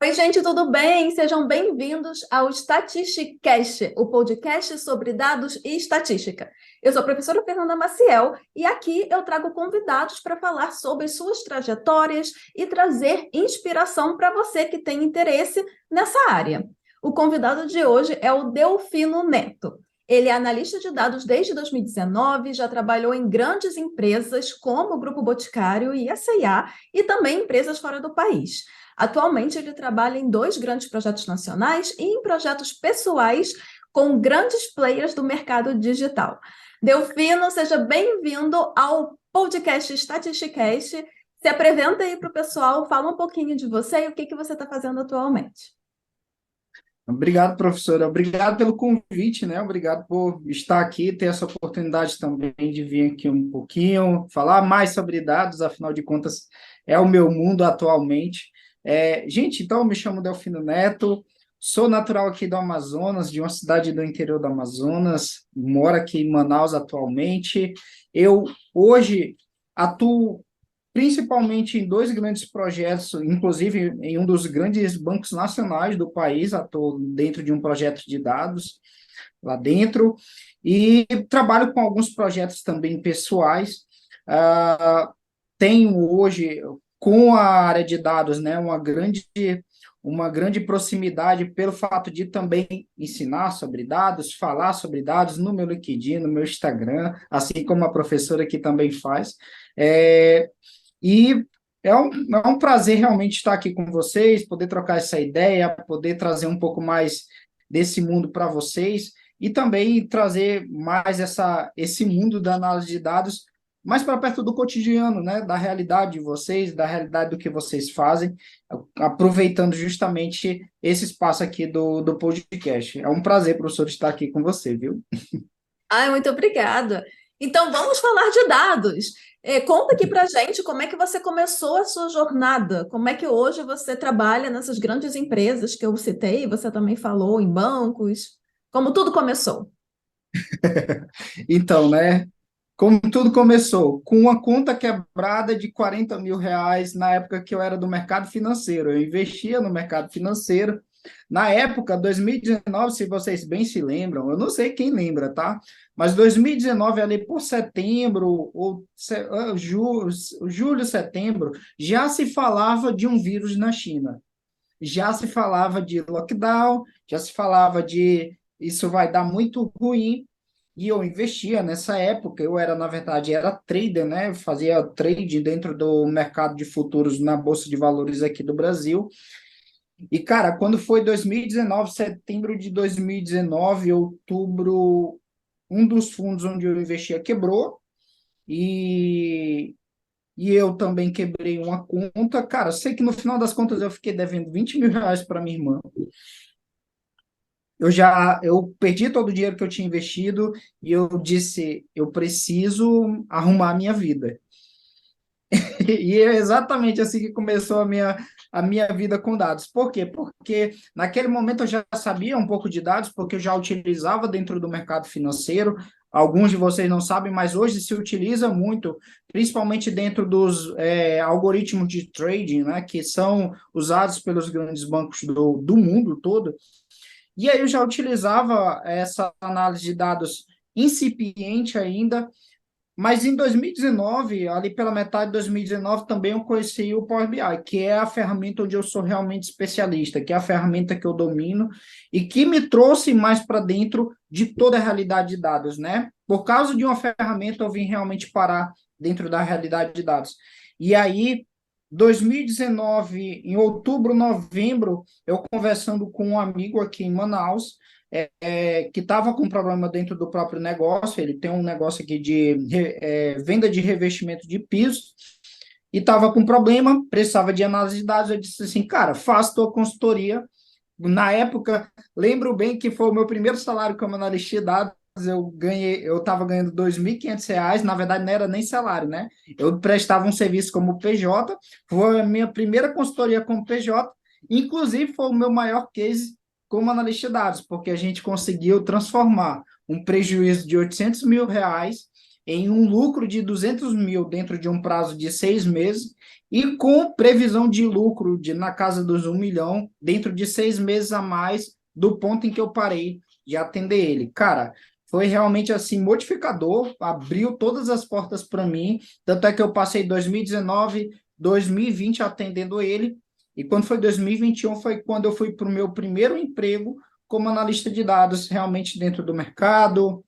Oi, gente, tudo bem? Sejam bem-vindos ao Statisticast, o podcast sobre dados e estatística. Eu sou a professora Fernanda Maciel e aqui eu trago convidados para falar sobre suas trajetórias e trazer inspiração para você que tem interesse nessa área. O convidado de hoje é o Delfino Neto. Ele é analista de dados desde 2019, já trabalhou em grandes empresas como o Grupo Boticário e a C&A e também empresas fora do país. Atualmente, ele trabalha em dois grandes projetos nacionais e em projetos pessoais com grandes players do mercado digital. Delfino, seja bem-vindo ao podcast Statisticast. Se apresenta aí para o pessoal, fala um pouquinho de você e o que você está fazendo atualmente. Obrigado, professora. Obrigado pelo convite, né? Obrigado por estar aqui, ter essa oportunidade também de vir aqui um pouquinho, falar mais sobre dados, afinal de contas, é o meu mundo atualmente. Gente, então, eu me chamo Delfino Neto, sou natural aqui do Amazonas, de uma cidade do interior do Amazonas, moro aqui em Manaus atualmente. Eu, hoje, atuo principalmente em dois grandes projetos, inclusive em um dos grandes bancos nacionais do país, estou dentro de um projeto de dados lá dentro, e trabalho com alguns projetos também pessoais. Ah, Tenho hoje, com a área de dados, né, uma grande proximidade pelo fato de também ensinar sobre dados, falar sobre dados no meu LinkedIn, no meu Instagram, assim como a professora aqui também faz. É, e é um prazer realmente estar aqui com vocês, poder trocar essa ideia, poder trazer um pouco mais desse mundo para vocês e também trazer mais esse mundo da análise de dados mais para perto do cotidiano, né? Da realidade de vocês, da realidade do que vocês fazem, aproveitando justamente esse espaço aqui do podcast. É um prazer, professor, estar aqui com você, viu? Ai, muito obrigada. Então, vamos falar de dados. Conta aqui para gente como é que você começou a sua jornada, como é que hoje você trabalha nessas grandes empresas que eu citei, você também falou em bancos, como tudo começou. Então, né? Como tudo começou? Com uma conta quebrada de R$ 40.000 na época que eu era do mercado financeiro. Eu investia no mercado financeiro. Na época, 2019, se vocês bem se lembram, eu não sei quem lembra, tá? Mas 2019, ali por setembro, julho, setembro, já se falava de um vírus na China. Já se falava de lockdown, já se falava de isso vai dar muito ruim, e eu investia nessa época. Eu era, na verdade, era trader, né? Eu fazia trading dentro do mercado de futuros na Bolsa de Valores aqui do Brasil. E, cara, quando foi 2019, setembro de 2019, outubro, um dos fundos onde eu investia quebrou, e, e eu também quebrei uma conta. Cara, sei que no final das contas eu fiquei devendo R$ 20.000 para minha irmã. Eu perdi todo o dinheiro que eu tinha investido e eu disse, eu preciso arrumar a minha vida. E é exatamente assim que começou a minha vida com dados. Por quê? Porque naquele momento eu já sabia um pouco de dados, porque eu já utilizava dentro do mercado financeiro. Alguns de vocês não sabem, mas hoje se utiliza muito, principalmente dentro dos algoritmos de trading, né, que são usados pelos grandes bancos do mundo todo. E aí eu já utilizava essa análise de dados incipiente ainda, mas em 2019, ali pela metade de 2019, também eu conheci o Power BI, que é a ferramenta onde eu sou realmente especialista, que é a ferramenta que eu domino e que me trouxe mais para dentro de toda a realidade de dados, né? Por causa de uma ferramenta, eu vim realmente parar dentro da realidade de dados. E aí, 2019, em outubro, novembro, eu conversando com um amigo aqui em Manaus, que estava com problema dentro do próprio negócio. Ele tem um negócio aqui de venda de revestimento de pisos, e estava com problema, precisava de análise de dados. Eu disse assim, cara, faça tua consultoria. Na época, lembro bem que foi o meu primeiro salário como analista de dados. Eu estava ganhando R$ 2.500, na verdade não era nem salário, né? Eu prestava um serviço como PJ, foi a minha primeira consultoria como PJ, inclusive foi o meu maior case como analista de dados, porque a gente conseguiu transformar um prejuízo de R$ 800.000 em um lucro de 200 mil dentro de um prazo de 6 meses e com previsão de lucro na casa dos 1 milhão dentro de 6 meses a mais do ponto em que eu parei de atender ele. Cara, foi realmente assim modificador, abriu todas as portas para mim, tanto é que eu passei 2019, 2020 atendendo ele, e quando foi 2021 foi quando eu fui para o meu primeiro emprego como analista de dados, realmente dentro do mercado,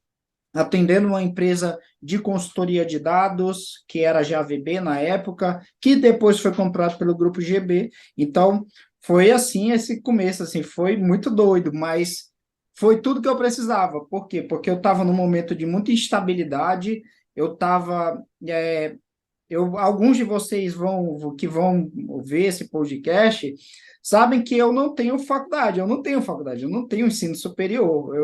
atendendo uma empresa de consultoria de dados, que era a GAVB na época, que depois foi comprado pelo grupo GB. Então, foi assim esse começo, assim, foi muito doido, mas foi tudo que eu precisava. Por quê? Porque eu estava num momento de muita instabilidade, eu estava alguns de vocês que vão ver esse podcast sabem que eu não tenho ensino superior.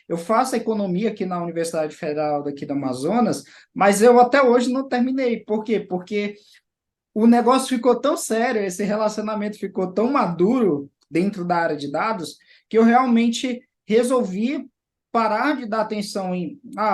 Eu faço economia aqui na Universidade Federal daqui do Amazonas, mas eu até hoje não terminei. Por quê? Porque o negócio ficou tão sério, esse relacionamento ficou tão maduro dentro da área de dados, que eu realmente resolvi parar de dar atenção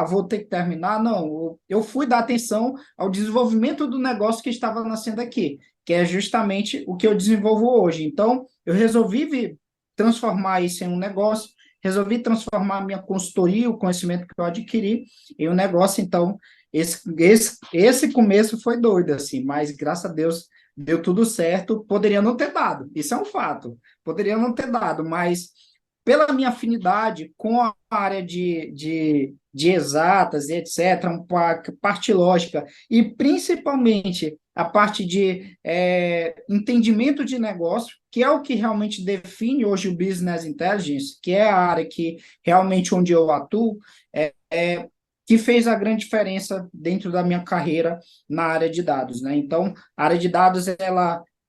vou ter que terminar. Não, eu fui dar atenção ao desenvolvimento do negócio que estava nascendo aqui, que é justamente o que eu desenvolvo hoje. Então, eu resolvi transformar isso em um negócio, resolvi transformar a minha consultoria, o conhecimento que eu adquiri, em um negócio. Então, esse começo foi doido, assim, mas graças a Deus deu tudo certo. Poderia não ter dado, isso é um fato. Poderia não ter dado, mas pela minha afinidade com a área de exatas e etc., parte lógica, e principalmente a parte de entendimento de negócio, que é o que realmente define hoje o Business Intelligence, que é a área que realmente onde eu atuo, que fez a grande diferença dentro da minha carreira na área de dados, né? Então, a área de dados,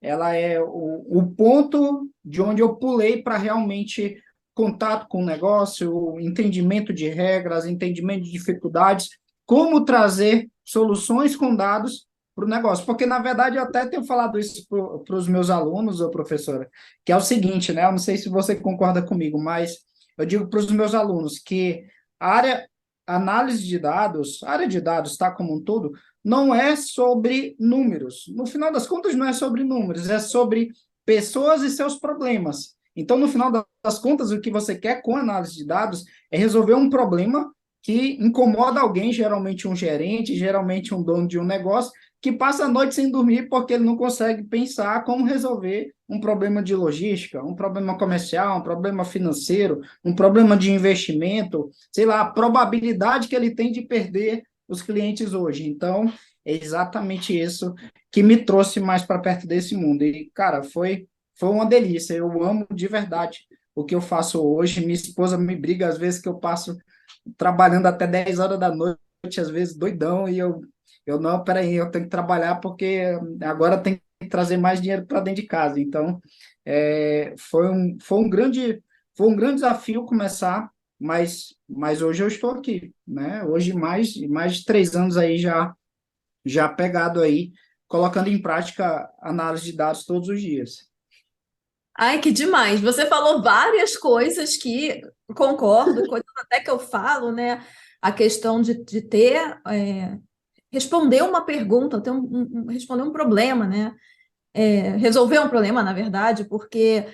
ela é o ponto de onde eu pulei para realmente contato com o negócio, entendimento de regras, entendimento de dificuldades, como trazer soluções com dados para o negócio. Porque, na verdade, eu até tenho falado isso para os meus alunos, ou professora, que é o seguinte, né? Eu não sei se você concorda comigo, mas eu digo para os meus alunos que a área análise de dados, a área de dados, tá, como um todo, não é sobre números. No final das contas, não é sobre números, é sobre pessoas e seus problemas. Então, no final das contas, o que você quer com análise de dados é resolver um problema que incomoda alguém, geralmente um gerente, geralmente um dono de um negócio, que passa a noite sem dormir porque ele não consegue pensar como resolver um problema de logística, um problema comercial, um problema financeiro, um problema de investimento, sei lá, a probabilidade que ele tem de perder os clientes hoje. Então, é exatamente isso que me trouxe mais para perto desse mundo. E, cara, foi uma delícia. Eu amo de verdade o que eu faço hoje. Minha esposa me briga às vezes que eu passo trabalhando até 10 horas da noite, às vezes doidão, e eu não, peraí, eu tenho que trabalhar porque agora tem que trazer mais dinheiro para dentro de casa. Então, foi um grande desafio começar, mas hoje eu estou aqui, né? Hoje mais de 3 anos aí já pegado aí, colocando em prática análise de dados todos os dias. Ai, que demais! Você falou várias coisas que concordo, coisas até que eu falo, né? A questão de ter, responder uma pergunta, responder um problema, né? Resolver um problema, na verdade, porque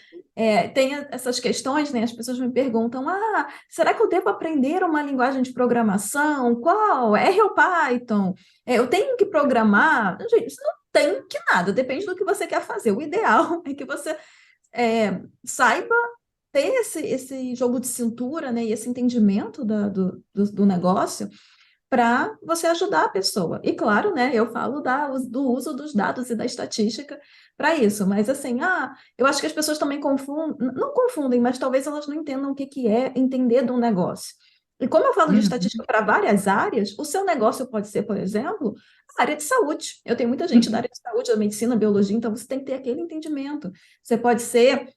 tem essas questões, né? As pessoas me perguntam: será que eu devo aprender uma linguagem de programação? Qual? R ou Python? Eu tenho que programar? Gente, isso não tem que nada, depende do que você quer fazer. O ideal é que você saiba ter esse jogo de cintura, né? E esse entendimento do negócio para você ajudar a pessoa. E claro, né, eu falo do uso dos dados e da estatística para isso, mas assim, eu acho que as pessoas também confundem, não confundem, mas talvez elas não entendam o que é entender de um negócio. E como eu falo de estatística para várias áreas, o seu negócio pode ser, por exemplo, a área de saúde. Eu tenho muita gente da área de saúde, da medicina, biologia, então você tem que ter aquele entendimento. Você pode ser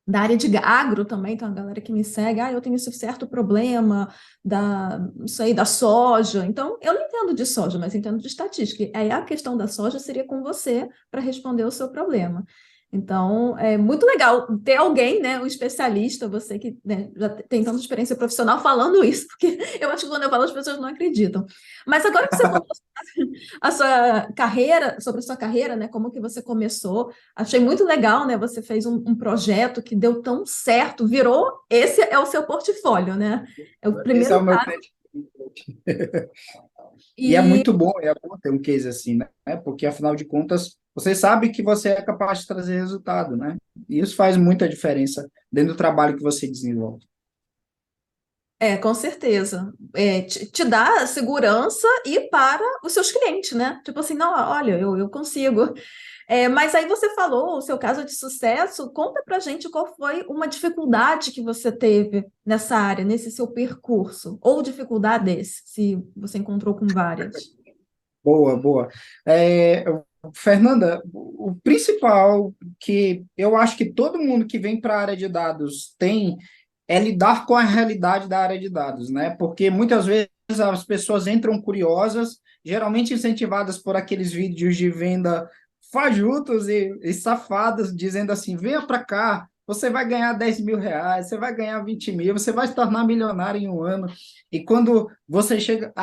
da área de agro também, tem uma galera que me segue, eu tenho esse certo problema isso aí, da soja. Então, eu não entendo de soja, mas entendo de estatística. Aí a questão da soja seria com você para responder o seu problema. Então, é muito legal ter alguém, né, um especialista, você que, né, já tem tanta experiência profissional falando isso, porque eu acho que quando eu falo as pessoas não acreditam. Mas agora que você contou a sua carreira, sobre a sua carreira, né, como que você começou, achei muito legal, né, você fez um projeto que deu tão certo, virou, esse é o seu portfólio, né? É o Esse é primeiro o meu passo. cliente. E E é bom ter um case assim, né? Porque, afinal de contas, você sabe que você é capaz de trazer resultado, né? E isso faz muita diferença dentro do trabalho que você desenvolve. com certeza. Te dá segurança e para os seus clientes, né? Tipo assim, não, olha, eu consigo. Mas aí você falou o seu caso de sucesso. Conta pra gente qual foi uma dificuldade que você teve nessa área, nesse seu percurso, ou dificuldades, se você encontrou com várias. Boa, boa. É, Fernanda, o principal que eu acho que todo mundo que vem para a área de dados tem é lidar com a realidade da área de dados, né? Porque muitas vezes as pessoas entram curiosas, geralmente incentivadas por aqueles vídeos de venda fajutos e safados, dizendo assim: venha para cá, você vai ganhar R$ 10.000, você vai ganhar 20 mil, você vai se tornar milionário em um ano. E quando você chega.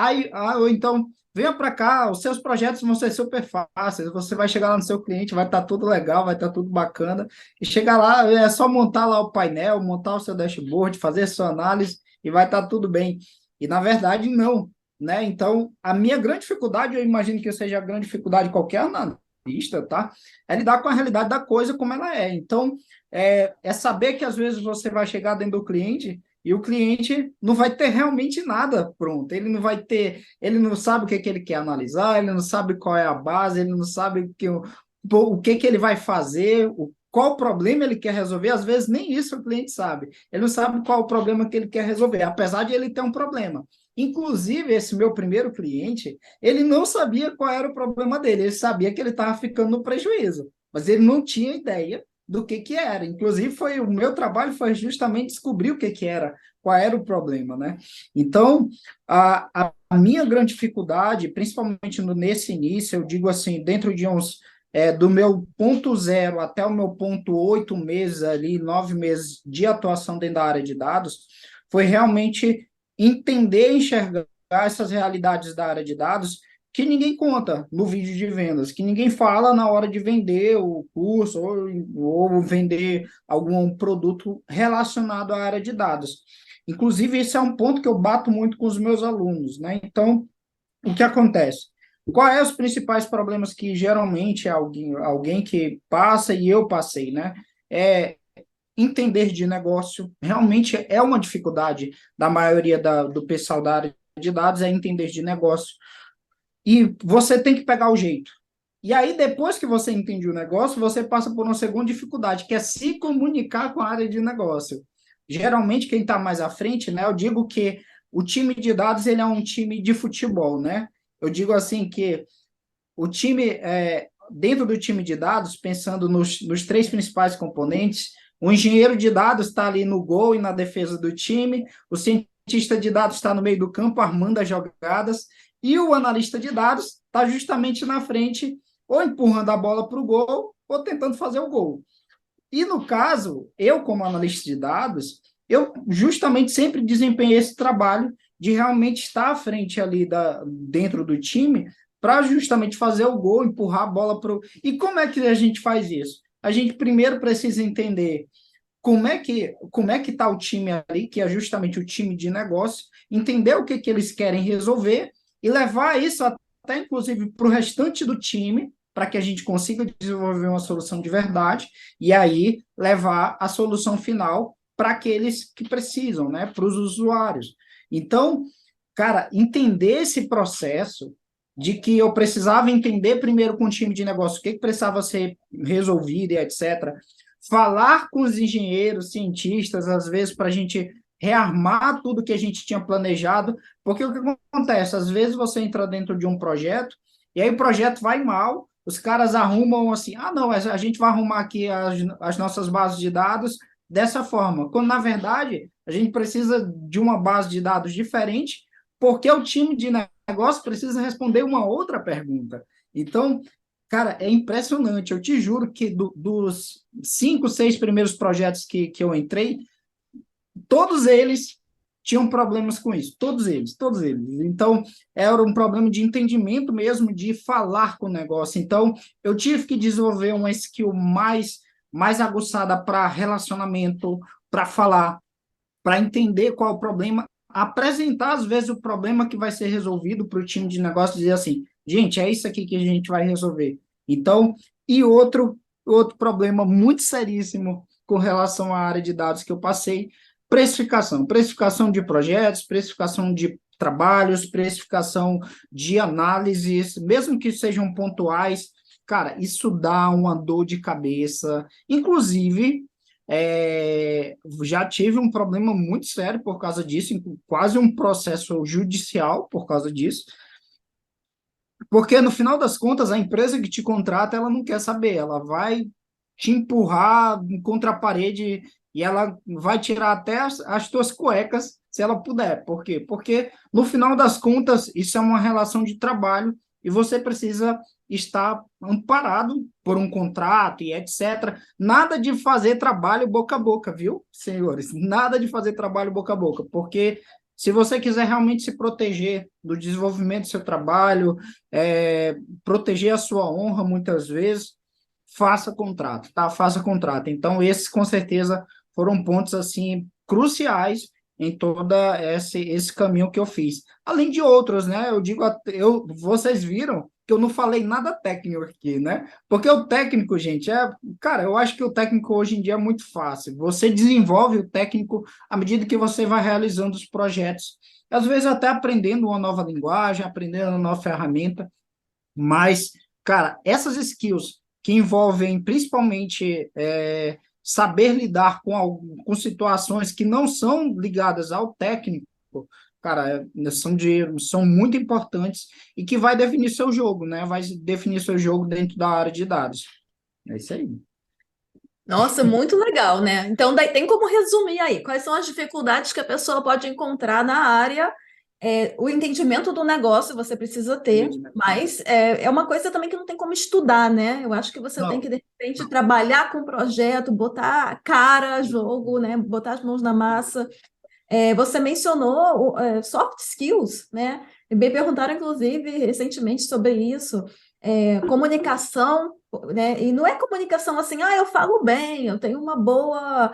Ou então. Venha para cá, os seus projetos vão ser super fáceis. Você vai chegar lá no seu cliente, vai estar tudo legal, vai estar tudo bacana. E chegar lá, é só montar lá o painel, montar o seu dashboard, fazer a sua análise e vai estar tudo bem. E na verdade, não, né? Então, a minha grande dificuldade, eu imagino que seja a grande dificuldade de qualquer analista, tá? É lidar com a realidade da coisa como ela é. Então, é saber que às vezes você vai chegar dentro do cliente e o cliente não vai ter realmente nada pronto. Ele não sabe o que ele quer analisar, ele não sabe qual é a base, ele não sabe o que ele vai fazer, qual problema ele quer resolver. Às vezes nem isso o cliente sabe. Ele não sabe qual o problema que ele quer resolver, apesar de ele ter um problema. Inclusive, esse meu primeiro cliente, ele não sabia qual era o problema dele, ele sabia que ele estava ficando no prejuízo, mas ele não tinha ideia do que era. Inclusive, o meu trabalho foi justamente descobrir o que era, qual era o problema, né? Então, a minha grande dificuldade, principalmente nesse início, eu digo assim, dentro de do meu ponto zero até o meu ponto 8 meses ali, 9 meses de atuação dentro da área de dados, foi realmente entender e enxergar essas realidades da área de dados que ninguém conta no vídeo de vendas, que ninguém fala na hora de vender o curso ou vender algum produto relacionado à área de dados. Inclusive, esse é um ponto que eu bato muito com os meus alunos, né? Então, o que acontece? Quais são os principais problemas que geralmente alguém que passa e eu passei, né? É entender de negócio, realmente é uma dificuldade da maioria do pessoal da área de dados, é entender de negócio. E você tem que pegar o jeito. E aí, depois que você entende o negócio, você passa por uma segunda dificuldade, que é se comunicar com a área de negócio. Geralmente, quem está mais à frente, né? Eu digo que o time de dados ele é um time de futebol, né? Eu digo assim que o time, dentro do time de dados, pensando nos três principais componentes, o engenheiro de dados está ali no gol e na defesa do time, o cientista de dados está no meio do campo armando as jogadas, e o analista de dados está justamente na frente, ou empurrando a bola para o gol, ou tentando fazer o gol. E no caso, eu como analista de dados, eu justamente sempre desempenhei esse trabalho de realmente estar à frente ali dentro do time para justamente fazer o gol, empurrar a bola para o... E como é que a gente faz isso? A gente primeiro precisa entender como é que está o time ali, que é justamente o time de negócio, entender o que eles querem resolver e levar isso até, inclusive, para o restante do time, para que a gente consiga desenvolver uma solução de verdade e aí levar a solução final para aqueles que precisam, né, para os usuários. Então, cara, entender esse processo de que eu precisava entender primeiro com o time de negócio o que precisava ser resolvido e etc. Falar com os engenheiros, cientistas, às vezes, para a gente rearmar tudo que a gente tinha planejado, porque o que acontece? Às vezes você entra dentro de um projeto e aí o projeto vai mal, os caras arrumam assim, não, a gente vai arrumar aqui as nossas bases de dados dessa forma, quando na verdade a gente precisa de uma base de dados diferente, porque o time de negócio precisa responder uma outra pergunta. Então, Cara, é impressionante. Eu te juro que dos 5, 6 primeiros projetos que eu entrei, todos eles tinham problemas com isso. Todos eles, todos eles. Então, era um problema de entendimento mesmo, de falar com o negócio. Então, eu tive que desenvolver uma skill mais aguçada para relacionamento, para falar, para entender qual é o problema, apresentar, às vezes, o problema que vai ser resolvido para o time de negócio, dizer assim, gente, é isso aqui que a gente vai resolver. Então, e outro problema muito seríssimo com relação à área de dados que eu passei, precificação de projetos, precificação de trabalhos, precificação de análises, mesmo que sejam pontuais, cara, isso dá uma dor de cabeça, inclusive já tive um problema muito sério por causa disso, quase um processo judicial por causa disso, porque no final das contas a empresa que te contrata, ela não quer saber, ela vai te empurrar contra a parede e ela vai tirar até as tuas cuecas se ela puder. Por quê? Porque no final das contas isso é uma relação de trabalho e você precisa estar amparado por um contrato e etc. Nada de fazer trabalho boca a boca, viu, senhores? Nada de fazer trabalho boca a boca, porque se você quiser realmente se proteger do desenvolvimento do seu trabalho, proteger a sua honra muitas vezes, faça contrato, tá? Faça contrato. Então, esses com certeza foram pontos assim cruciais em toda esse caminho que eu fiz. Além de outros, né? Eu digo, vocês viram que eu não falei nada técnico aqui, né? Porque o técnico, gente, cara, eu acho que o técnico hoje em dia é muito fácil. Você desenvolve o técnico à medida que você vai realizando os projetos. Às vezes até aprendendo uma nova linguagem, aprendendo uma nova ferramenta, mas, cara, essas skills que envolvem principalmente saber lidar com situações que não são ligadas ao técnico, cara, são muito importantes e que vai definir seu jogo, né? Vai definir seu jogo dentro da área de dados. É isso aí. Nossa, muito legal, né? Então, daí tem como resumir aí, quais são as dificuldades que a pessoa pode encontrar na área, o entendimento do negócio você precisa ter, mas é uma coisa também que não tem como estudar, né? Eu acho que você tem Não, que, de repente, trabalhar com o projeto, botar a cara a jogo, né? Botar as mãos na massa. Você mencionou soft skills, né? Me perguntaram, inclusive, recentemente sobre isso. Comunicação, né? E não é comunicação assim, eu falo bem, eu tenho uma boa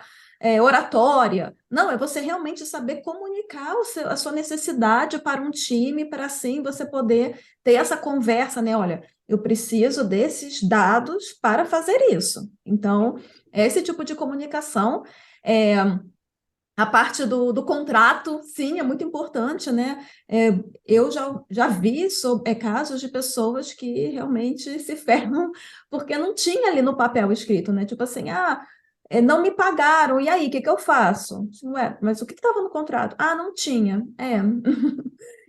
oratória. Não, é você realmente saber comunicar a sua necessidade para um time, para assim você poder ter essa conversa, né? Olha, eu preciso desses dados para fazer isso. Então, esse tipo de comunicação. é, a parte do contrato, sim, é muito importante, né? Eu já vi casos de pessoas que realmente se ferram porque não tinha ali no papel escrito, né? Tipo assim, não me pagaram, e aí, o que que eu faço? Ué, mas o que estava no contrato? Ah, não tinha.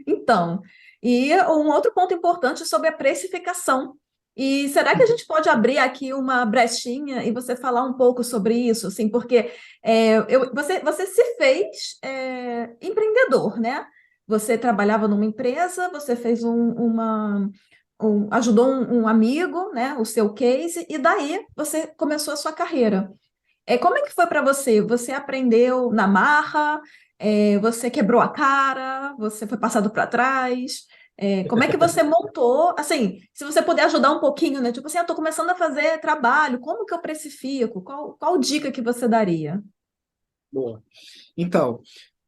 Então, e um outro ponto importante sobre a precificação. E será que a gente pode abrir aqui uma brechinha e você falar um pouco sobre isso? Assim, porque você se fez empreendedor, né? Você trabalhava numa empresa, você fez ajudou um amigo, né? O seu case, e daí você começou a sua carreira. Como é que foi para você? Você aprendeu na marra? Você quebrou a cara? Você foi passado para trás? Como é que você montou? Assim, se você puder ajudar um pouquinho, né? Tipo assim, eu estou começando a fazer trabalho, como que eu precifico? Qual dica que você daria? boa. Então,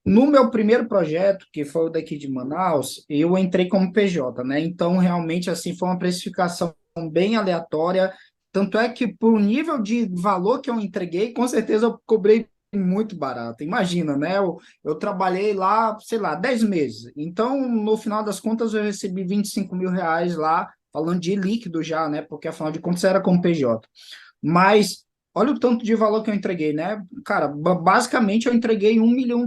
no meu primeiro projeto, que foi o daqui de Manaus, eu entrei como PJ, né? Então, realmente, assim, foi uma precificação bem aleatória. Tanto é que, por nível de valor que eu entreguei, com certeza eu cobrei muito barato. Imagina, né? Eu trabalhei lá, sei lá, 10 meses. Então, no final das contas, eu recebi R$ 25.000 lá, falando de líquido já, né? Porque, afinal de contas, era como PJ. Mas olha o tanto de valor que eu entreguei, né? Cara, basicamente eu entreguei R$ 1 milhão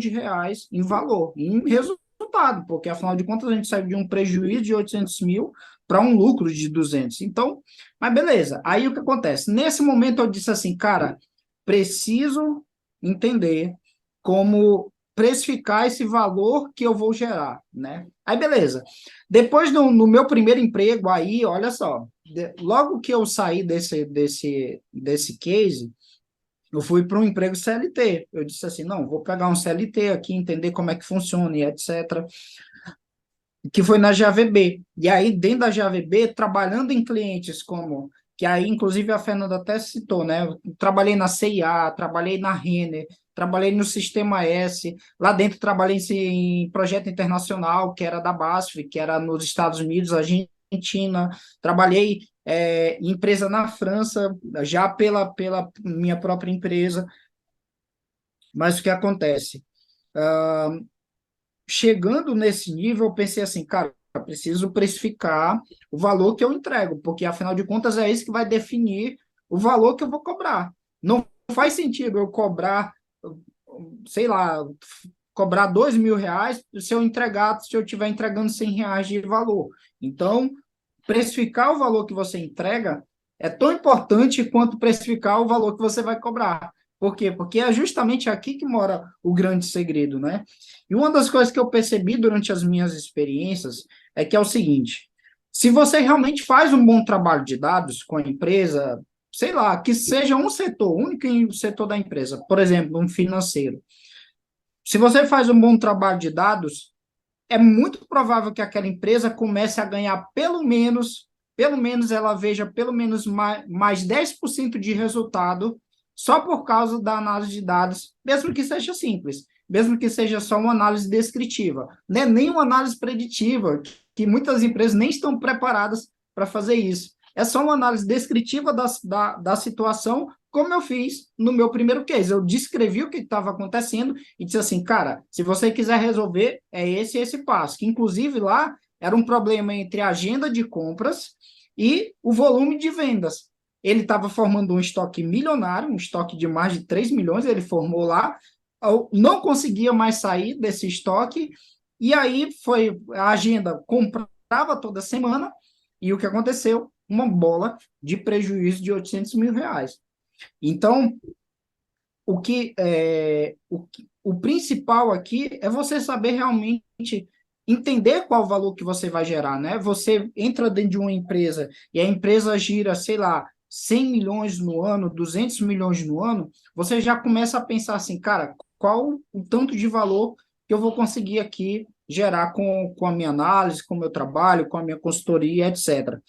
em valor, em resultado, porque afinal de contas a gente saiu de um prejuízo de 800 mil para um lucro de 200. Então, mas beleza. Aí o que acontece? Nesse momento eu disse assim, cara, preciso entender como precificar esse valor que eu vou gerar, né? Aí beleza. Depois no meu primeiro emprego aí, olha só, logo que eu saí desse case, eu fui para um emprego CLT. Eu disse assim, não, vou pegar um CLT aqui, entender como é que funciona e etc. Que foi na GAVB. E aí, dentro da GAVB, trabalhando em clientes como, que aí, inclusive, a Fernanda até citou, né? Eu trabalhei na CIA, trabalhei na Renner, trabalhei no Sistema S, lá dentro trabalhei em projeto internacional, que era da BASF, que era nos Estados Unidos, Argentina, trabalhei em empresa na França, já pela minha própria empresa, mas o que acontece? Chegando nesse nível, eu pensei assim, cara, eu preciso precificar o valor que eu entrego, porque afinal de contas é isso que vai definir o valor que eu vou cobrar. Não faz sentido eu cobrar, sei lá, cobrar R$ 2.000 se eu estiver entregando R$ 100 de valor. Então, precificar o valor que você entrega é tão importante quanto precificar o valor que você vai cobrar. Por quê? Porque é justamente aqui que mora o grande segredo, né? E uma das coisas que eu percebi durante as minhas experiências é que é o seguinte: se você realmente faz um bom trabalho de dados com a empresa, sei lá, que seja um setor, o único setor da empresa, por exemplo, um financeiro. Se você faz um bom trabalho de dados, é muito provável que aquela empresa comece a ganhar pelo menos ela veja pelo menos mais 10% de resultado só por causa da análise de dados, mesmo que seja simples, mesmo que seja só uma análise descritiva, né? Nem uma análise preditiva, que muitas empresas nem estão preparadas para fazer isso. É só uma análise descritiva da situação, como eu fiz no meu primeiro case. Eu descrevi o que estava acontecendo e disse assim, cara, se você quiser resolver, é esse passo. Que, inclusive, lá era um problema entre a agenda de compras e o volume de vendas. Ele estava formando um estoque milionário, um estoque de mais de 3 milhões, ele formou lá, não conseguia mais sair desse estoque, e aí foi a agenda, comprava toda semana, e o que aconteceu? Uma bola de prejuízo de R$ 800.000. Então, o principal aqui é você saber realmente entender qual o valor que você vai gerar, né? Você entra dentro de uma empresa e a empresa gira, sei lá, 100 milhões no ano, 200 milhões no ano, você já começa a pensar assim, cara, qual o tanto de valor que eu vou conseguir aqui gerar com a minha análise, com o meu trabalho, com a minha consultoria, etc.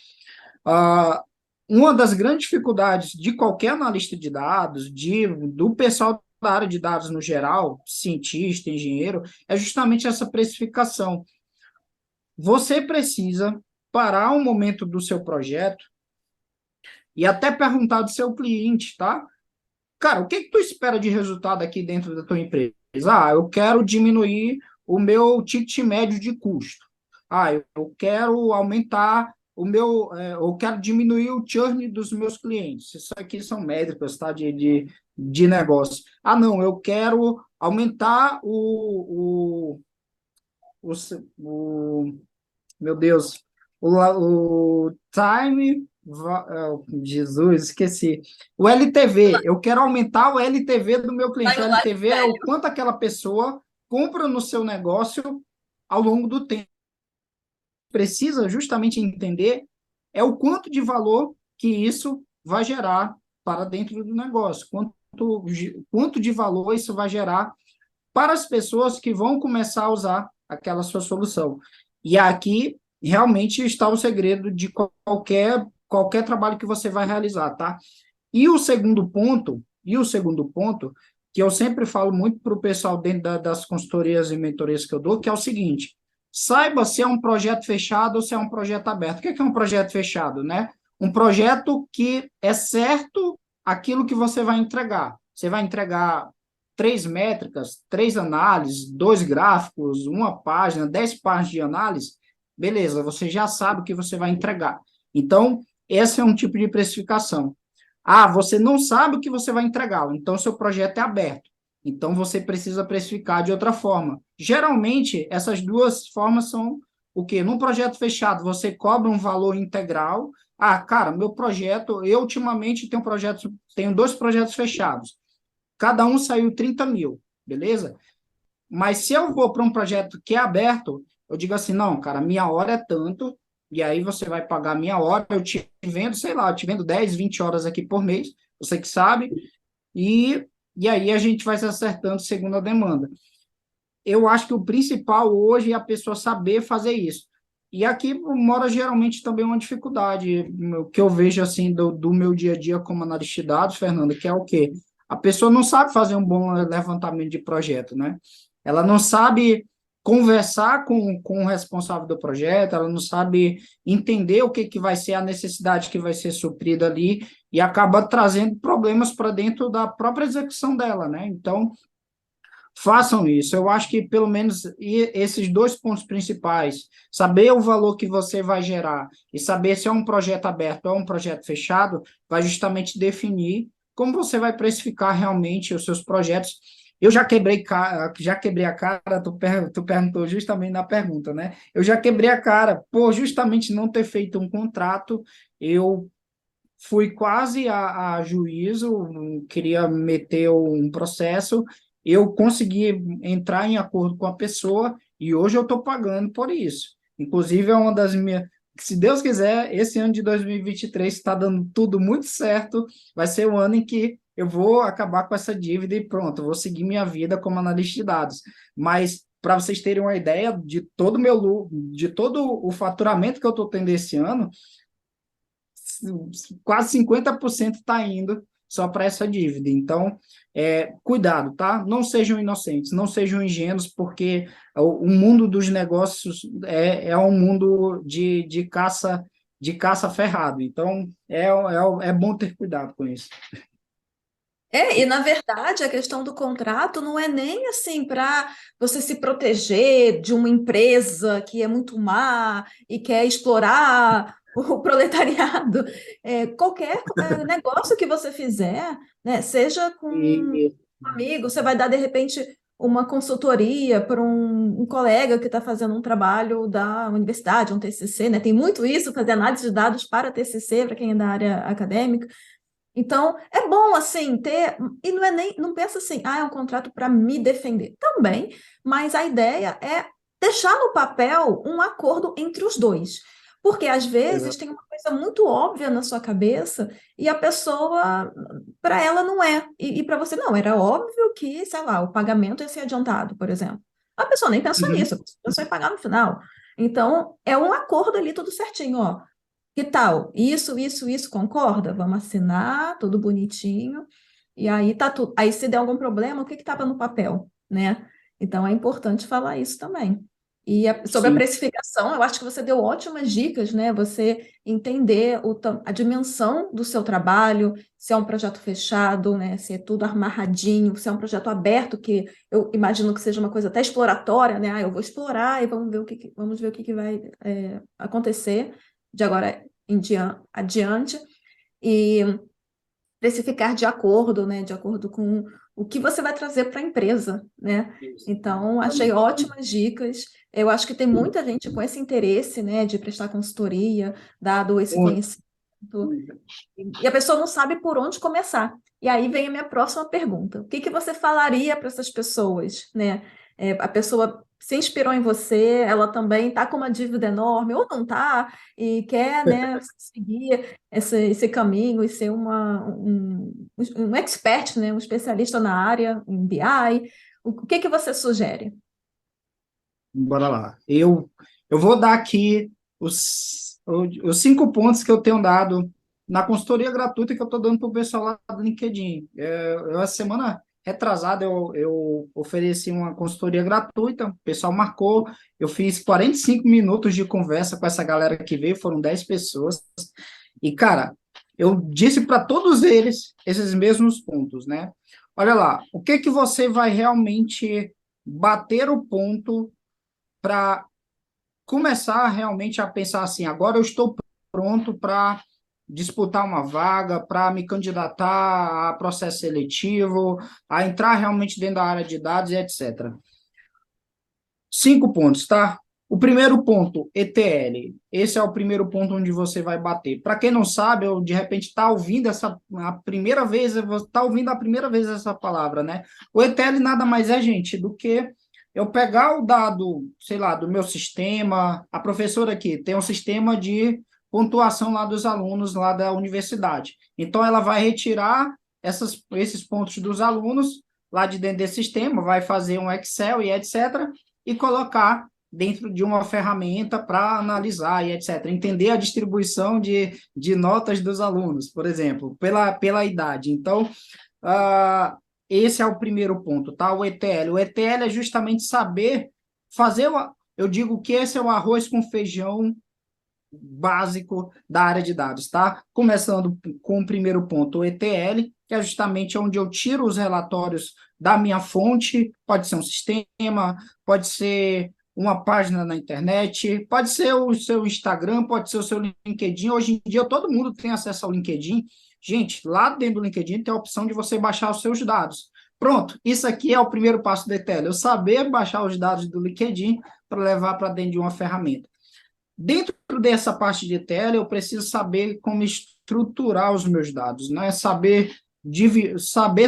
Ah, uma das grandes dificuldades de qualquer analista de dados, do pessoal da área de dados no geral, cientista, engenheiro, é justamente essa precificação. Você precisa parar um momento do seu projeto e até perguntar do seu cliente, tá? Cara, o que que tu espera de resultado aqui dentro da tua empresa? Ah, eu quero diminuir o meu ticket médio de custo. Ah, eu quero aumentar eu quero diminuir o churn dos meus clientes. Isso aqui são métricas, tá? De negócio. Ah, não, eu quero aumentar o, o meu Deus, o time, Jesus, esqueci. O LTV, eu quero aumentar o LTV do meu cliente. O LTV é o quanto aquela pessoa compra no seu negócio ao longo do tempo. Precisa justamente entender é o quanto de valor que isso vai gerar para dentro do negócio, quanto de valor isso vai gerar para as pessoas que vão começar a usar aquela sua solução. E aqui realmente está o segredo de qualquer trabalho que você vai realizar, tá? E o segundo ponto, que eu sempre falo muito para o pessoal dentro das consultorias e mentorias que eu dou, que é o seguinte: saiba se é um projeto fechado ou se é um projeto aberto. O que é um projeto fechado, né? Um projeto que é certo aquilo que você vai entregar. Você vai entregar 3 métricas, 3 análises, 2 gráficos, uma página, 10 páginas de análise, beleza, você já sabe o que você vai entregar. Então, esse é um tipo de precificação. Ah, você não sabe o que você vai entregar, então seu projeto é aberto. Então, você precisa precificar de outra forma. Geralmente, essas duas formas são o quê? Num projeto fechado, você cobra um valor integral. Ah, cara, meu projeto, eu ultimamente tenho 2 projetos fechados. Cada um saiu 30 mil, beleza? Mas se eu vou para um projeto que é aberto, eu digo assim, não, cara, minha hora é tanto, e aí você vai pagar a minha hora, eu te vendo, sei lá, eu te vendo 10, 20 horas aqui por mês, você que sabe, e, e aí a gente vai se acertando segundo a demanda. Eu acho que o principal hoje é a pessoa saber fazer isso. E aqui mora geralmente também uma dificuldade, o que eu vejo assim do meu dia a dia como analista de dados, Fernanda, que é o quê? A pessoa não sabe fazer um bom levantamento de projeto, né? Ela não sabe conversar com o responsável do projeto, ela não sabe entender o que vai ser a necessidade que vai ser suprida ali e acaba trazendo problemas para dentro da própria execução dela, né? Então, façam isso. Eu acho que pelo menos esses dois pontos principais, saber o valor que você vai gerar e saber se é um projeto aberto ou é um projeto fechado, vai justamente definir como você vai precificar realmente os seus projetos. Eu já quebrei a cara, tu perguntou justamente na pergunta, né? Eu já quebrei a cara por justamente não ter feito um contrato, eu fui quase a juízo, queria meter um processo, eu consegui entrar em acordo com a pessoa e hoje eu estou pagando por isso. Inclusive, é uma das minhas. Se Deus quiser, esse ano de 2023 está dando tudo muito certo, vai ser o ano em que eu vou acabar com essa dívida e pronto, vou seguir minha vida como analista de dados. Mas, para vocês terem uma ideia de todo o meu de todo o faturamento que eu estou tendo esse ano, quase 50% está indo só para essa dívida. Então, cuidado, tá? Não sejam inocentes, não sejam ingênuos, porque o mundo dos negócios é um mundo de caça ferrado. Então, é bom ter cuidado com isso. E na verdade a questão do contrato não é nem assim para você se proteger de uma empresa que é muito má e quer explorar o proletariado. Qualquer negócio que você fizer, né, seja com um E, amigo, você vai dar de repente uma consultoria para um colega que está fazendo um trabalho da universidade, um TCC, né? Tem muito isso, fazer análise de dados para TCC, para quem é da área acadêmica. Então, é bom assim ter, e não é nem, não pensa assim, é um contrato para me defender. Também, mas a ideia é deixar no papel um acordo entre os dois. Porque às vezes tem uma coisa muito óbvia na sua cabeça e a pessoa, para ela não é. E para você não, era óbvio que, sei lá, o pagamento ia ser adiantado, por exemplo. A pessoa nem pensou uhum, nisso, a pessoa ia pagar no final. Então, é um acordo ali tudo certinho, ó. Que tal? Isso, concorda? Vamos assinar, tudo bonitinho. E aí tá tudo. Aí se der algum problema, o que estava no papel, né? Então é importante falar isso também. E sobre a sim. precificação, eu acho que você deu ótimas dicas, né? Você entender a dimensão do seu trabalho, se é um projeto fechado, né? Se é tudo amarradinho, se é um projeto aberto, que eu imagino que seja uma coisa até exploratória, né? Eu vou explorar e vamos ver vamos ver o que vai acontecer de agora adiante, e precificar de acordo, né, de acordo com o que você vai trazer para a empresa, né? Então, achei ótimas dicas. Eu acho que tem muita gente com esse interesse, né, de prestar consultoria, dado esse conhecimento, e a pessoa não sabe por onde começar. E aí vem a minha próxima pergunta: o que que você falaria para essas pessoas, né? A pessoa se inspirou em você, ela também está com uma dívida enorme, ou não está, e quer, né, seguir esse caminho e ser um expert, né, um especialista na área, em BI. O que que você sugere? Bora lá. Eu vou dar aqui os 5 pontos que eu tenho dado na consultoria gratuita que eu estou dando para o pessoal lá do LinkedIn. A semana retrasada eu ofereci uma consultoria gratuita, o pessoal marcou, eu fiz 45 minutos de conversa com essa galera que veio, foram 10 pessoas, e, cara, eu disse para todos eles esses mesmos pontos, né? Olha lá, o que que você vai realmente bater o ponto para começar realmente a pensar assim, agora eu estou pronto para disputar uma vaga, para me candidatar a processo seletivo, a entrar realmente dentro da área de dados e etc. 5 pontos, tá? O primeiro ponto, ETL. Esse é o primeiro ponto onde você vai bater. Para quem não sabe, ou de repente está ouvindo a primeira vez, está ouvindo a primeira vez essa palavra, né? O ETL nada mais é, gente, do que eu pegar o dado, sei lá, do meu sistema, a professora aqui tem um sistema de pontuação lá dos alunos lá da universidade. Então, ela vai retirar esses pontos dos alunos lá de dentro desse sistema, vai fazer um Excel e etc., e colocar dentro de uma ferramenta para analisar e etc., entender a distribuição de notas dos alunos, por exemplo, pela idade. Então, ah, esse é o primeiro ponto, tá? O ETL. O ETL é justamente saber fazer, eu digo que esse é o arroz com feijão básico da área de dados, tá? Começando com o primeiro ponto, o ETL, que é justamente onde eu tiro os relatórios da minha fonte, pode ser um sistema, pode ser uma página na internet, pode ser o seu Instagram, pode ser o seu LinkedIn. Hoje em dia, todo mundo tem acesso ao LinkedIn. Gente, lá dentro do LinkedIn tem a opção de você baixar os seus dados. Pronto, isso aqui é o primeiro passo do ETL, eu saber baixar os dados do LinkedIn para levar para dentro de uma ferramenta. Dentro dessa parte de ETL, eu preciso saber como estruturar os meus dados, né? Saber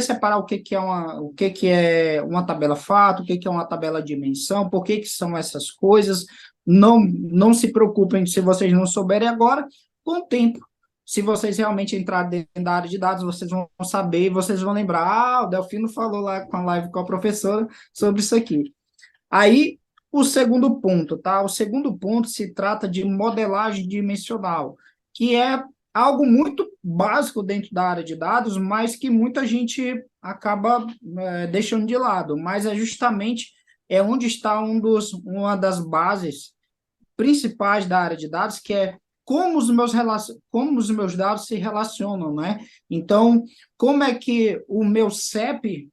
separar o que é uma tabela fato, o que é uma tabela dimensão, por que são essas coisas. Não se preocupem se vocês não souberem agora, com o tempo. Se vocês realmente entrarem dentro da área de dados, vocês vão saber e vocês vão lembrar, o Delfino falou lá com a live com a professora sobre isso aqui. Aí, o segundo ponto, tá? O segundo ponto se trata de modelagem dimensional, que é algo muito básico dentro da área de dados, mas que muita gente acaba deixando de lado. Mas é justamente onde está uma das bases principais da área de dados, que é como os meus dados se relacionam, né? Então, como é que o meu CEP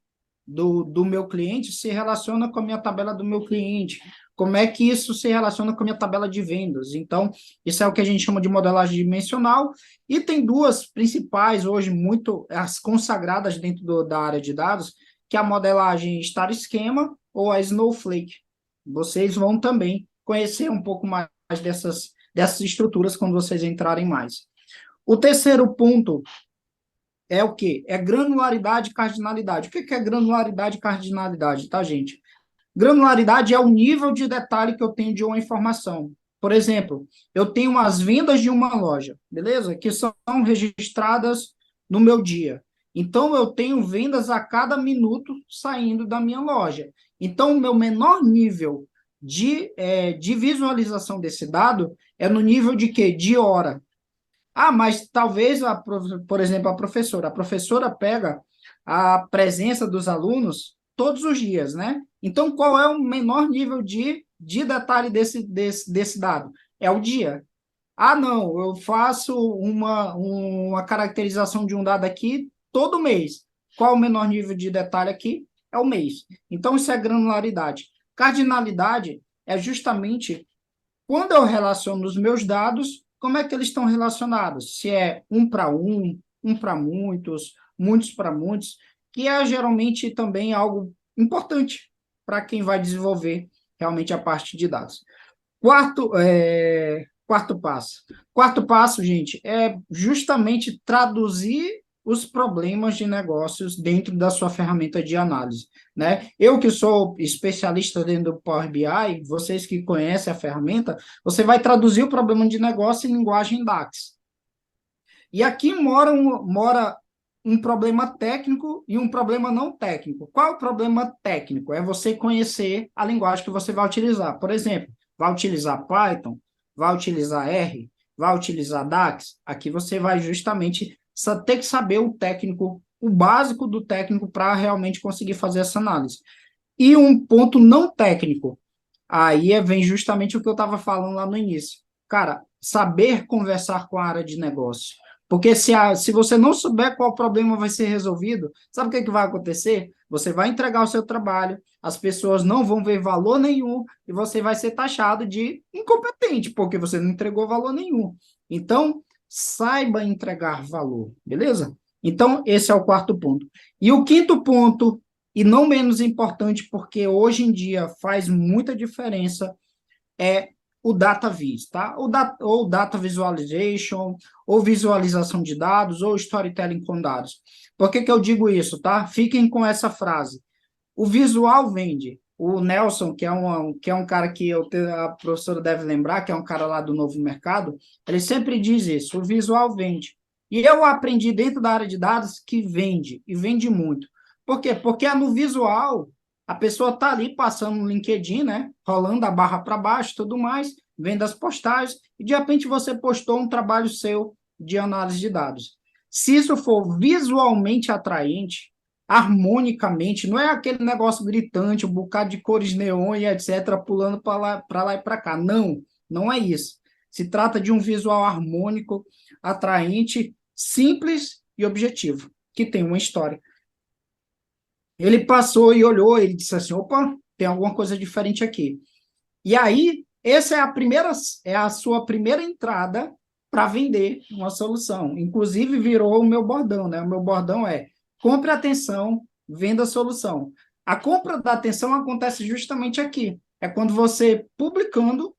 do meu cliente se relaciona com a minha tabela do meu cliente, como é que isso se relaciona com a minha tabela de vendas. Então, isso é o que a gente chama de modelagem dimensional, e tem duas principais hoje, muito as consagradas dentro da área de dados, que é a modelagem Star Schema ou a Snowflake. Vocês vão também conhecer um pouco mais dessas estruturas quando vocês entrarem mais. O terceiro ponto é o quê? É granularidade e cardinalidade. O que é granularidade e cardinalidade, tá, gente? Granularidade é o nível de detalhe que eu tenho de uma informação. Por exemplo, eu tenho as vendas de uma loja, beleza? Que são registradas no meu dia. Então, eu tenho vendas a cada minuto saindo da minha loja. Então, o meu menor nível de visualização desse dado é no nível de quê? De hora. Ah, mas talvez, por exemplo, a professora pega a presença dos alunos todos os dias, né? Então, qual é o menor nível de detalhe desse dado? É o dia. Ah, não, eu faço uma caracterização de um dado aqui todo mês. Qual o menor nível de detalhe aqui? É o mês. Então, isso é granularidade. Cardinalidade é justamente quando eu relaciono os meus dados, como é que eles estão relacionados? Se é um para muitos, muitos para muitos, que é geralmente também algo importante para quem vai desenvolver realmente a parte de dados. Quarto passo. Quarto passo, gente, é justamente traduzir os problemas de negócios dentro da sua ferramenta de análise, né? Eu que sou especialista dentro do Power BI, vocês que conhecem a ferramenta, você vai traduzir o problema de negócio em linguagem DAX. E aqui mora um problema técnico e um problema não técnico. Qual é o problema técnico? É você conhecer a linguagem que você vai utilizar. Por exemplo, vai utilizar Python, vai utilizar R, vai utilizar DAX. Aqui você vai justamente ter que saber o técnico, o básico do técnico para realmente conseguir fazer essa análise. E um ponto não técnico, aí vem justamente o que eu estava falando lá no início. Cara, saber conversar com a área de negócio. Porque se você não souber qual problema vai ser resolvido, sabe o que vai acontecer? Você vai entregar o seu trabalho, as pessoas não vão ver valor nenhum e você vai ser taxado de incompetente, porque você não entregou valor nenhum. Então, saiba entregar valor, beleza? Então, esse é o quarto ponto. E o quinto ponto, e não menos importante, porque hoje em dia faz muita diferença, é o data viz, tá? Ou data visualization, ou visualização de dados, ou storytelling com dados. Por que eu digo isso, tá? Fiquem com essa frase. O visual vende, O Nelson, que é um cara que a professora deve lembrar, que é um cara lá do Novo Mercado, ele sempre diz isso, o visual vende. E eu aprendi dentro da área de dados que vende, e vende muito. Por quê? Porque no visual, a pessoa está ali passando no LinkedIn, né? Rolando a barra para baixo e tudo mais, vendo as postagens, e de repente você postou um trabalho seu de análise de dados. Se isso for visualmente atraente, harmonicamente, não é aquele negócio gritante, um bocado de cores neon e etc., pulando para lá e para cá. Não, não é isso. Se trata de um visual harmônico, atraente, simples e objetivo, que tem uma história. Ele passou e olhou, ele disse assim: opa, tem alguma coisa diferente aqui. E aí, essa é a sua primeira entrada para vender uma solução. Inclusive, virou o meu bordão, né? O meu bordão é: compre atenção, venda a solução. A compra da atenção acontece justamente aqui. É quando você, publicando,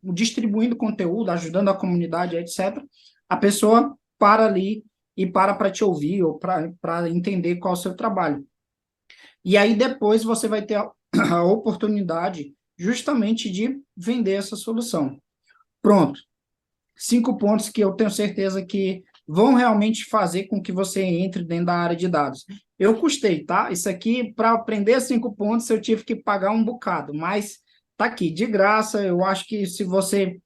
distribuindo conteúdo, ajudando a comunidade, etc., a pessoa para ali e para te ouvir ou para entender qual é o seu trabalho. E aí depois você vai ter a oportunidade justamente de vender essa solução. Pronto. 5 pontos que eu tenho certeza que vão realmente fazer com que você entre dentro da área de dados. Eu custei, tá? Isso aqui, para aprender 5 pontos, eu tive que pagar um bocado, mas tá aqui, de graça. Eu acho que se você.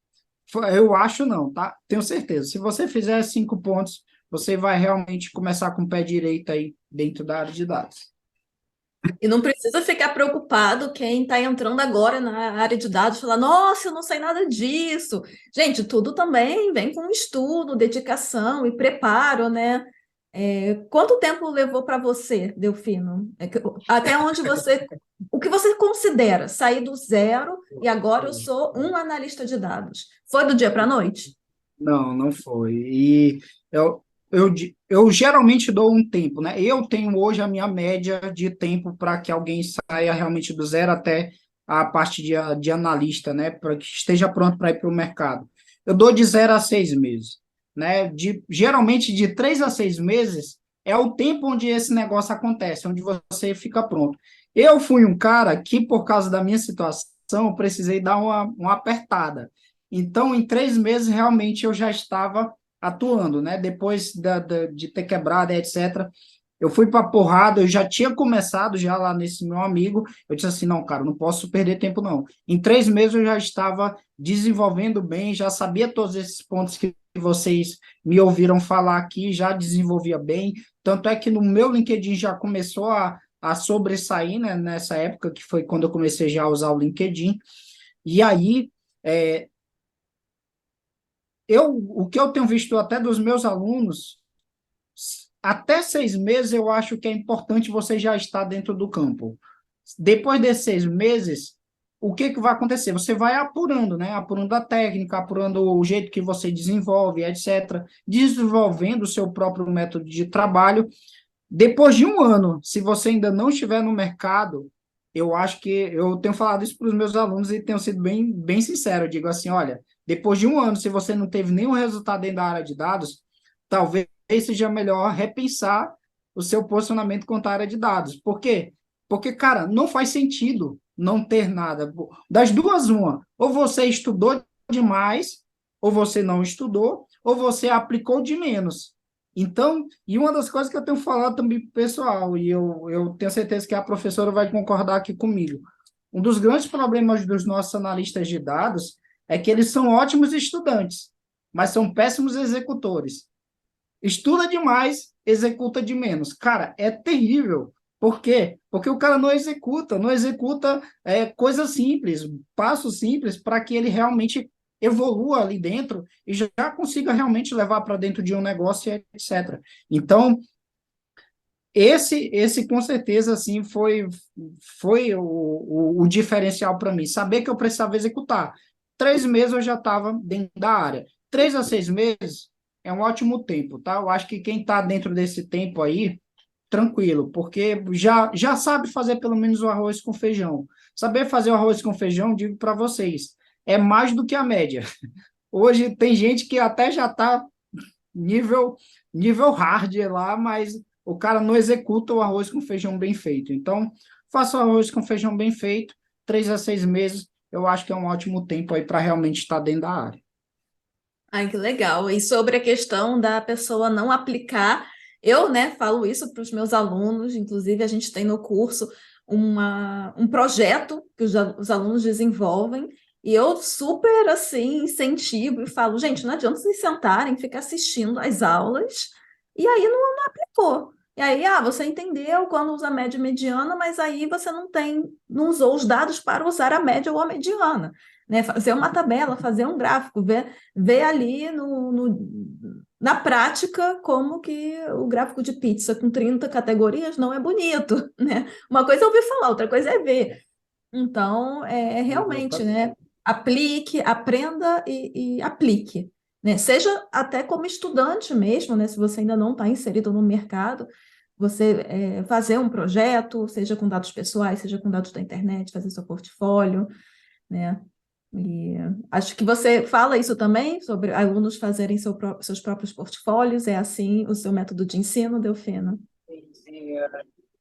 Eu acho não, tá? Tenho certeza. Se você fizer 5 pontos, você vai realmente começar com o pé direito aí dentro da área de dados. E não precisa ficar preocupado quem está entrando agora na área de dados, falar, nossa, eu não sei nada disso. Gente, tudo também vem com estudo, dedicação e preparo, né? Quanto tempo levou para você, Delfino? Até onde você. O que você considera sair do zero e agora eu sou um analista de dados? Foi do dia para a noite? Não, não foi. E eu geralmente dou um tempo, né? Eu tenho hoje a minha média de tempo para que alguém saia realmente do zero até a parte de analista, né? Para que esteja pronto para ir para o mercado. Eu dou de 0 a 6 meses, né? Geralmente de 3 a 6 meses é o tempo onde esse negócio acontece, onde você fica pronto. Eu fui um cara que, por causa da minha situação, precisei dar uma apertada. Então, em 3 meses, realmente eu já estava atuando, né? Depois de ter quebrado, etc. Eu fui para porrada, eu já tinha começado já lá nesse meu amigo. Eu disse assim: não, cara, não posso perder tempo, não. Em 3 meses eu já estava desenvolvendo bem, já sabia todos esses pontos que vocês me ouviram falar aqui, já desenvolvia bem. Tanto é que no meu LinkedIn já começou a sobressair, né? Nessa época, que foi quando eu comecei já a usar o LinkedIn. E aí, é, o que eu tenho visto até dos meus alunos, até 6 meses eu acho que é importante você já estar dentro do campo. Depois desses 6 meses, o que que vai acontecer? Você vai apurando, né? Apurando a técnica, apurando o jeito que você desenvolve, etc. Desenvolvendo o seu próprio método de trabalho. Depois de um ano, se você ainda não estiver no mercado, eu acho que eu tenho falado isso para os meus alunos e tenho sido bem, bem sincero. Eu digo assim: olha, depois de um ano, se você não teve nenhum resultado dentro da área de dados, talvez seja melhor repensar o seu posicionamento quanto à área de dados. Por quê? Porque, cara, não faz sentido não ter nada. Das duas, uma. Ou você estudou demais, ou você não estudou, ou você aplicou de menos. Então, e uma das coisas que eu tenho falado também para o pessoal, e eu tenho certeza que a professora vai concordar aqui comigo, um dos grandes problemas dos nossos analistas de dados é que eles são ótimos estudantes, mas são péssimos executores. Estuda demais, executa de menos. Cara, é terrível. Por quê? Porque o cara não executa coisas simples, passos simples para que ele realmente evolua ali dentro e já consiga realmente levar para dentro de um negócio, etc. Então, esse com certeza assim foi o diferencial para mim, saber que eu precisava executar. 3 meses eu já estava dentro da área. 3 a 6 meses é um ótimo tempo, tá? Eu acho que quem está dentro desse tempo aí, tranquilo, porque já sabe fazer pelo menos o arroz com feijão. Saber fazer o arroz com feijão, digo para vocês, é mais do que a média. Hoje tem gente que até já está nível, nível hard lá, mas o cara não executa o arroz com feijão bem feito. Então, faça o arroz com feijão bem feito, 3 a 6 meses, eu acho que é um ótimo tempo aí para realmente estar dentro da área. Ai, que legal. E sobre a questão da pessoa não aplicar, eu, né, falo isso para os meus alunos, inclusive a gente tem no curso um projeto que os alunos desenvolvem, e eu super, assim, incentivo e falo, gente, não adianta vocês sentarem, ficar assistindo às aulas, e aí não aplicou. E aí, você entendeu quando usa média e mediana, mas aí você não usou os dados para usar a média ou a mediana, né? Fazer uma tabela, fazer um gráfico, ver ali na prática como que o gráfico de pizza com 30 categorias não é bonito, né? Uma coisa é ouvir falar, outra coisa é ver. Então, realmente, Exatamente. né? Aplique, aprenda e aplique, né? Seja até como estudante mesmo, né? Se você ainda não está inserido no mercado, você fazer um projeto, seja com dados pessoais, seja com dados da internet, fazer seu portfólio, né? E acho que você fala isso também, sobre alunos fazerem seus próprios portfólios, é assim o seu método de ensino, Delfina? Sim,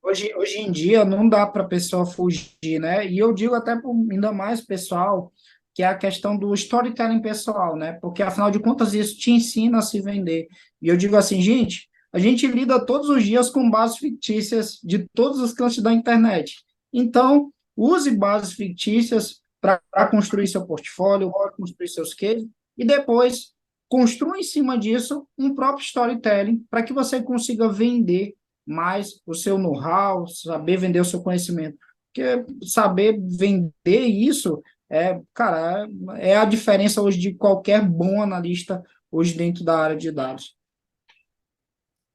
hoje em dia não dá para a pessoa fugir, né? E eu digo até ainda mais pessoal, que é a questão do storytelling pessoal, né? Porque afinal de contas isso te ensina a se vender. E eu digo assim, gente, a gente lida todos os dias com bases fictícias de todos os cantos da internet. Então, use bases fictícias para construir seu portfólio, para construir seus cases, e depois construa em cima disso um próprio storytelling para que você consiga vender mais o seu know-how, saber vender o seu conhecimento. Porque saber vender isso cara, é a diferença hoje de qualquer bom analista hoje dentro da área de dados.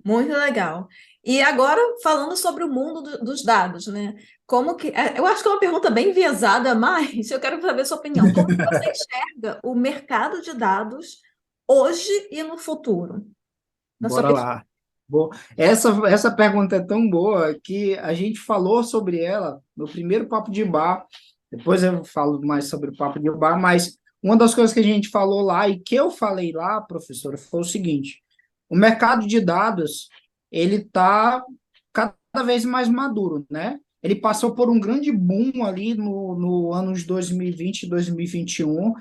Muito legal. E agora, falando sobre o mundo dos dados, né? Como que. Eu acho que é uma pergunta bem enviesada, mas eu quero saber a sua opinião. Como que você enxerga o mercado de dados hoje e no futuro? Na sua Bora lá. Bom, essa pergunta é tão boa que a gente falou sobre ela no primeiro Papo de Bar, depois eu falo mais sobre o Papo de Bar, mas uma das coisas que a gente falou lá e que eu falei lá, professora, foi o seguinte: o mercado de dados, ele está cada vez mais maduro, né? Ele passou por um grande boom ali no anos 2020 e 2021.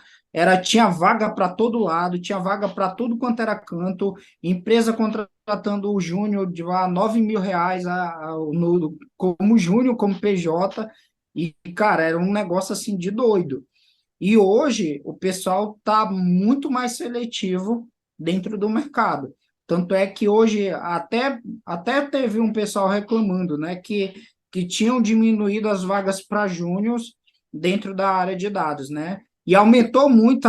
Tinha vaga para todo lado, tinha vaga para tudo quanto era canto, empresa contratando o júnior de R$ 9.000 como júnior, como PJ, e, cara, era um negócio assim de doido. E hoje o pessoal está muito mais seletivo dentro do mercado. Tanto é que hoje até teve um pessoal reclamando, né, que tinham diminuído as vagas para júniors dentro da área de dados, né? E aumentou muito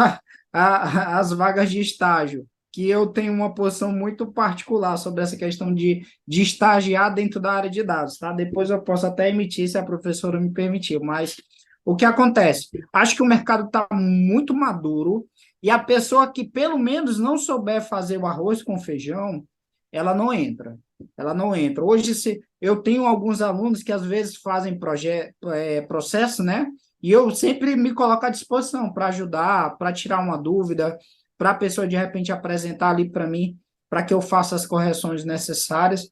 as vagas de estágio, que eu tenho uma posição muito particular sobre essa questão de estagiar dentro da área de dados, tá? Depois eu posso até emitir se a professora me permitir, mas o que acontece? Acho que o mercado está muito maduro e a pessoa que pelo menos não souber fazer o arroz com feijão, ela não entra. Ela não entra. Hoje, se eu tenho alguns alunos que às vezes fazem processo, né? E eu sempre me coloco à disposição para ajudar, para tirar uma dúvida, para a pessoa de repente apresentar ali para mim, para que eu faça as correções necessárias.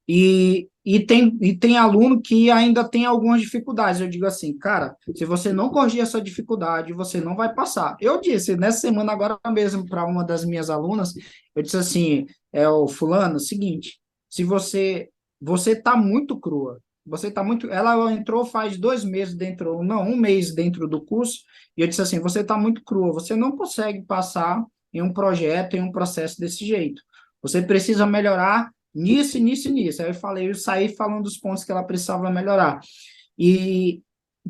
E tem aluno que ainda tem algumas dificuldades. Eu digo assim, cara, se você não corrigir essa dificuldade, você não vai passar. Eu disse, nessa semana agora mesmo, para uma das minhas alunas, eu disse assim, o fulano, seguinte, se você está muito crua, você está muito. Ela entrou faz 2 meses dentro, não, um mês dentro do curso, e eu disse assim, você está muito crua, você não consegue passar em um projeto, em um processo desse jeito. Você precisa melhorar nisso, nisso e nisso. Aí eu saí falando dos pontos que ela precisava melhorar. E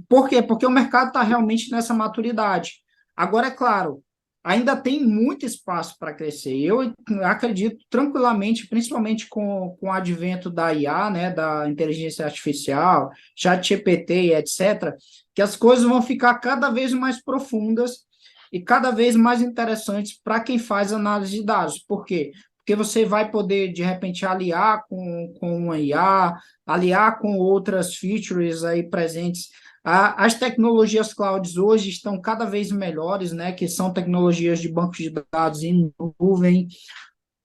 por quê? Porque o mercado está realmente nessa maturidade. Agora, é claro, ainda tem muito espaço para crescer. Eu acredito tranquilamente, principalmente com o advento da IA, né, da inteligência artificial, ChatGPT e etc., que as coisas vão ficar cada vez mais profundas e cada vez mais interessantes para quem faz análise de dados. Por quê? Porque você vai poder, de repente, aliar com uma IA, aliar com outras features aí presentes. As tecnologias clouds hoje estão cada vez melhores, né, que são tecnologias de bancos de dados em nuvem.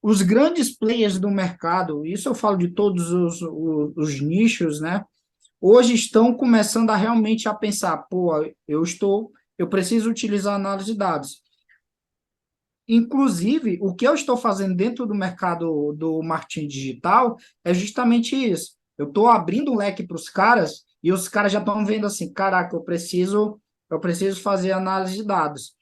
os grandes players do mercado, isso eu falo de todos os nichos, né? Hoje estão começando a realmente a pensar, pô, eu preciso utilizar análise de dados. Inclusive, o que eu estou fazendo dentro do mercado do marketing digital é justamente isso. Eu estou abrindo um leque para os caras e os caras já estão vendo assim, caraca, eu preciso fazer análise de dados.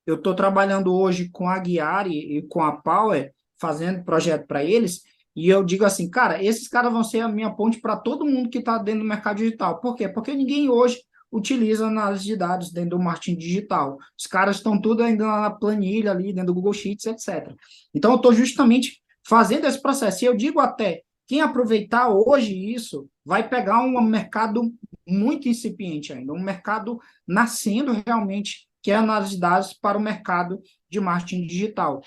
Eu estou trabalhando hoje com a Guiari e com a Power, fazendo projeto para eles, e eu digo assim, cara, esses caras vão ser a minha ponte para todo mundo que está dentro do mercado digital. Por quê? Porque ninguém hoje utiliza análise de dados dentro do marketing digital. Os caras estão tudo ainda na planilha ali, dentro do Google Sheets, etc. Então, eu estou justamente fazendo esse processo. E eu digo até, quem aproveitar hoje isso, vai pegar um mercado muito incipiente ainda, um mercado nascendo realmente, que é a análise de dados para o mercado de marketing digital.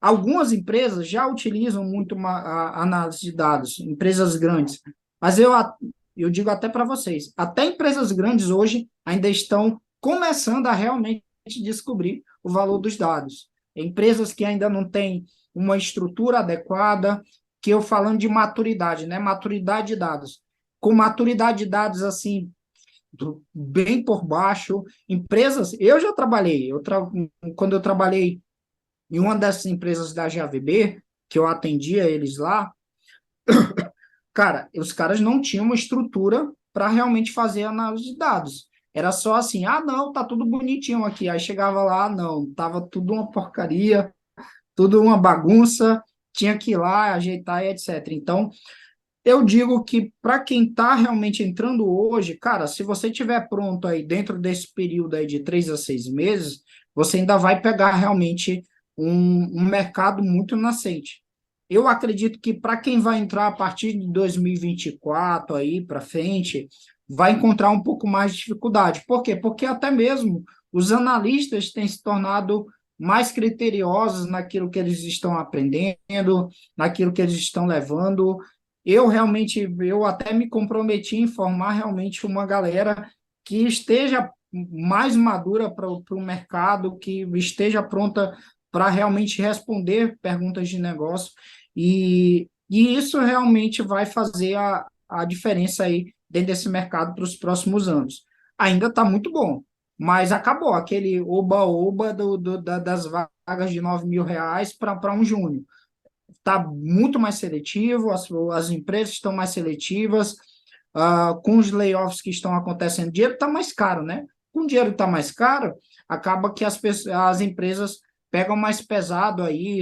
Algumas empresas já utilizam muito a análise de dados, empresas grandes, mas eu digo até para vocês, até empresas grandes hoje ainda estão começando a realmente descobrir o valor dos dados. Empresas que ainda não têm uma estrutura adequada, que eu falando de maturidade, né? Maturidade de dados. Com maturidade de dados, assim, bem por baixo. Empresas, eu já trabalhei, quando eu trabalhei em uma dessas empresas da GAVB, que eu atendia eles lá, cara, os caras não tinham uma estrutura para realmente fazer análise de dados. Era só assim, ah, não, tá tudo bonitinho aqui. Aí chegava lá, não, tava tudo uma porcaria, tudo uma bagunça, tinha que ir lá, ajeitar e etc. Então, eu digo que para quem está realmente entrando hoje, cara, se você tiver pronto aí dentro desse período aí de 3 a 6 meses, você ainda vai pegar realmente um mercado muito nascente. Eu acredito que para quem vai entrar a partir de 2024 aí para frente, vai encontrar um pouco mais de dificuldade. Por quê? Porque até mesmo os analistas têm se tornado mais criteriosos naquilo que eles estão aprendendo, naquilo que eles estão levando. Eu até me comprometi em formar realmente uma galera que esteja mais madura para o mercado, que esteja pronta para realmente responder perguntas de negócio, e isso realmente vai fazer a diferença aí dentro desse mercado para os próximos anos. Ainda está muito bom, mas acabou aquele oba-oba das vagas de R$ 9.000 para um júnior. Está muito mais seletivo, as empresas estão mais seletivas, com os layoffs que estão acontecendo, o dinheiro está mais caro, né? Com o dinheiro está mais caro, acaba que as empresas pegam mais pesado aí,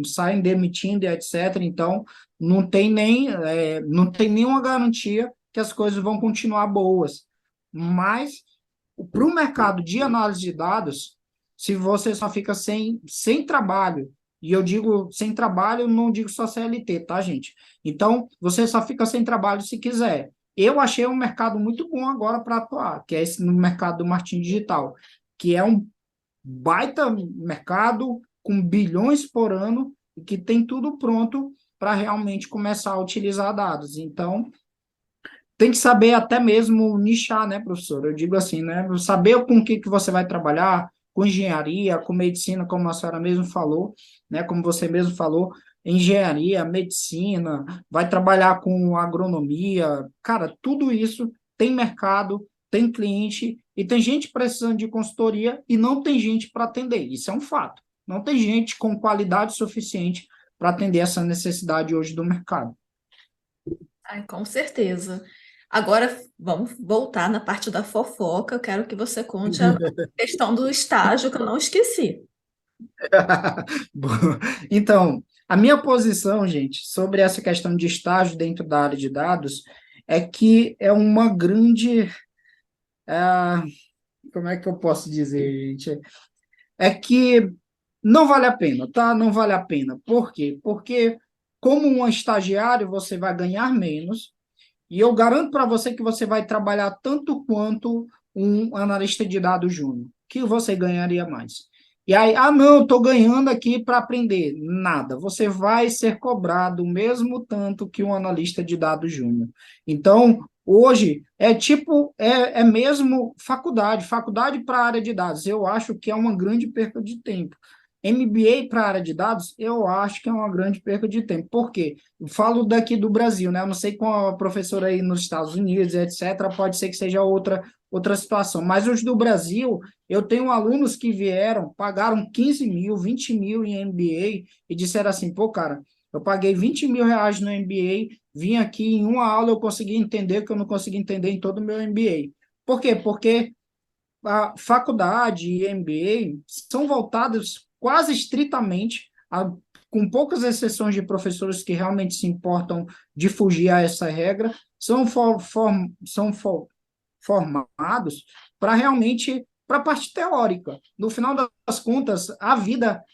saem demitindo, etc. Então, não tem nenhuma garantia que as coisas vão continuar boas. Mas, para o mercado de análise de dados, se você só fica sem trabalho, e eu digo sem trabalho, não digo só CLT, tá, gente? Então, você só fica sem trabalho se quiser. Eu achei um mercado muito bom agora para atuar, que é esse no mercado do marketing digital, que é um baita mercado com bilhões por ano e que tem tudo pronto para realmente começar a utilizar dados. Então, tem que saber até mesmo nichar, né, professor? Eu digo assim, né? Saber com o que você vai trabalhar, com engenharia, com medicina, como a senhora mesmo falou, né? Como você mesmo falou, engenharia, medicina, vai trabalhar com agronomia. Cara, tudo isso tem mercado, tem cliente e tem gente precisando de consultoria e não tem gente para atender. Isso é um fato. Não tem gente com qualidade suficiente para atender essa necessidade hoje do mercado. Ai, com certeza. Agora vamos voltar na parte da fofoca. Eu quero que você conte a questão do estágio, que eu não esqueci. Bom, então, a minha posição, gente, sobre essa questão de estágio dentro da área de dados é que é uma grande. ah, Como é que eu posso dizer, gente? É que não vale a pena, tá? Não vale a pena. Por quê? Porque, como um estagiário, você vai ganhar menos, e eu garanto para você que você vai trabalhar tanto quanto um analista de dados júnior, que você ganharia mais. E aí, ah, não, estou ganhando aqui para aprender. Nada, você vai ser cobrado o mesmo tanto que um analista de dados júnior. Então, hoje, é mesmo faculdade para a área de dados. Eu acho que é uma grande perda de tempo. MBA para a área de dados, eu acho que é uma grande perda de tempo. Por quê? Eu falo daqui do Brasil, né? Eu não sei com a professora aí nos Estados Unidos, etc., pode ser que seja outra situação. Mas os do Brasil, eu tenho alunos que vieram, pagaram 15 mil, 20 mil em MBA e disseram assim, pô, cara, eu paguei 20 mil reais no MBA, vim aqui em uma aula, eu consegui entender o que eu não consegui entender em todo o meu MBA. Por quê? Porque a faculdade e MBA são voltadas quase estritamente, com poucas exceções de professores que realmente se importam de fugir a essa regra, são formados para realmente para a parte teórica. No final das contas, a vida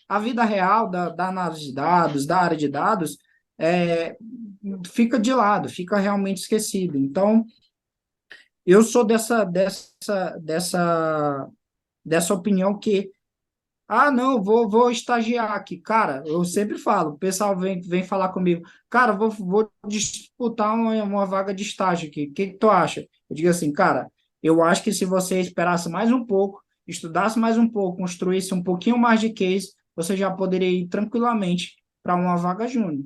real da análise de dados, da área de dados, é, fica de lado, fica realmente esquecido. Então, eu sou dessa opinião que, não, vou estagiar aqui. Cara, eu sempre falo, o pessoal vem falar comigo, cara, vou disputar uma vaga de estágio aqui. O que tu acha? Eu digo assim, cara, eu acho que se você esperasse mais um pouco, estudasse mais um pouco, construísse um pouquinho mais de case, você já poderia ir tranquilamente para uma vaga júnior.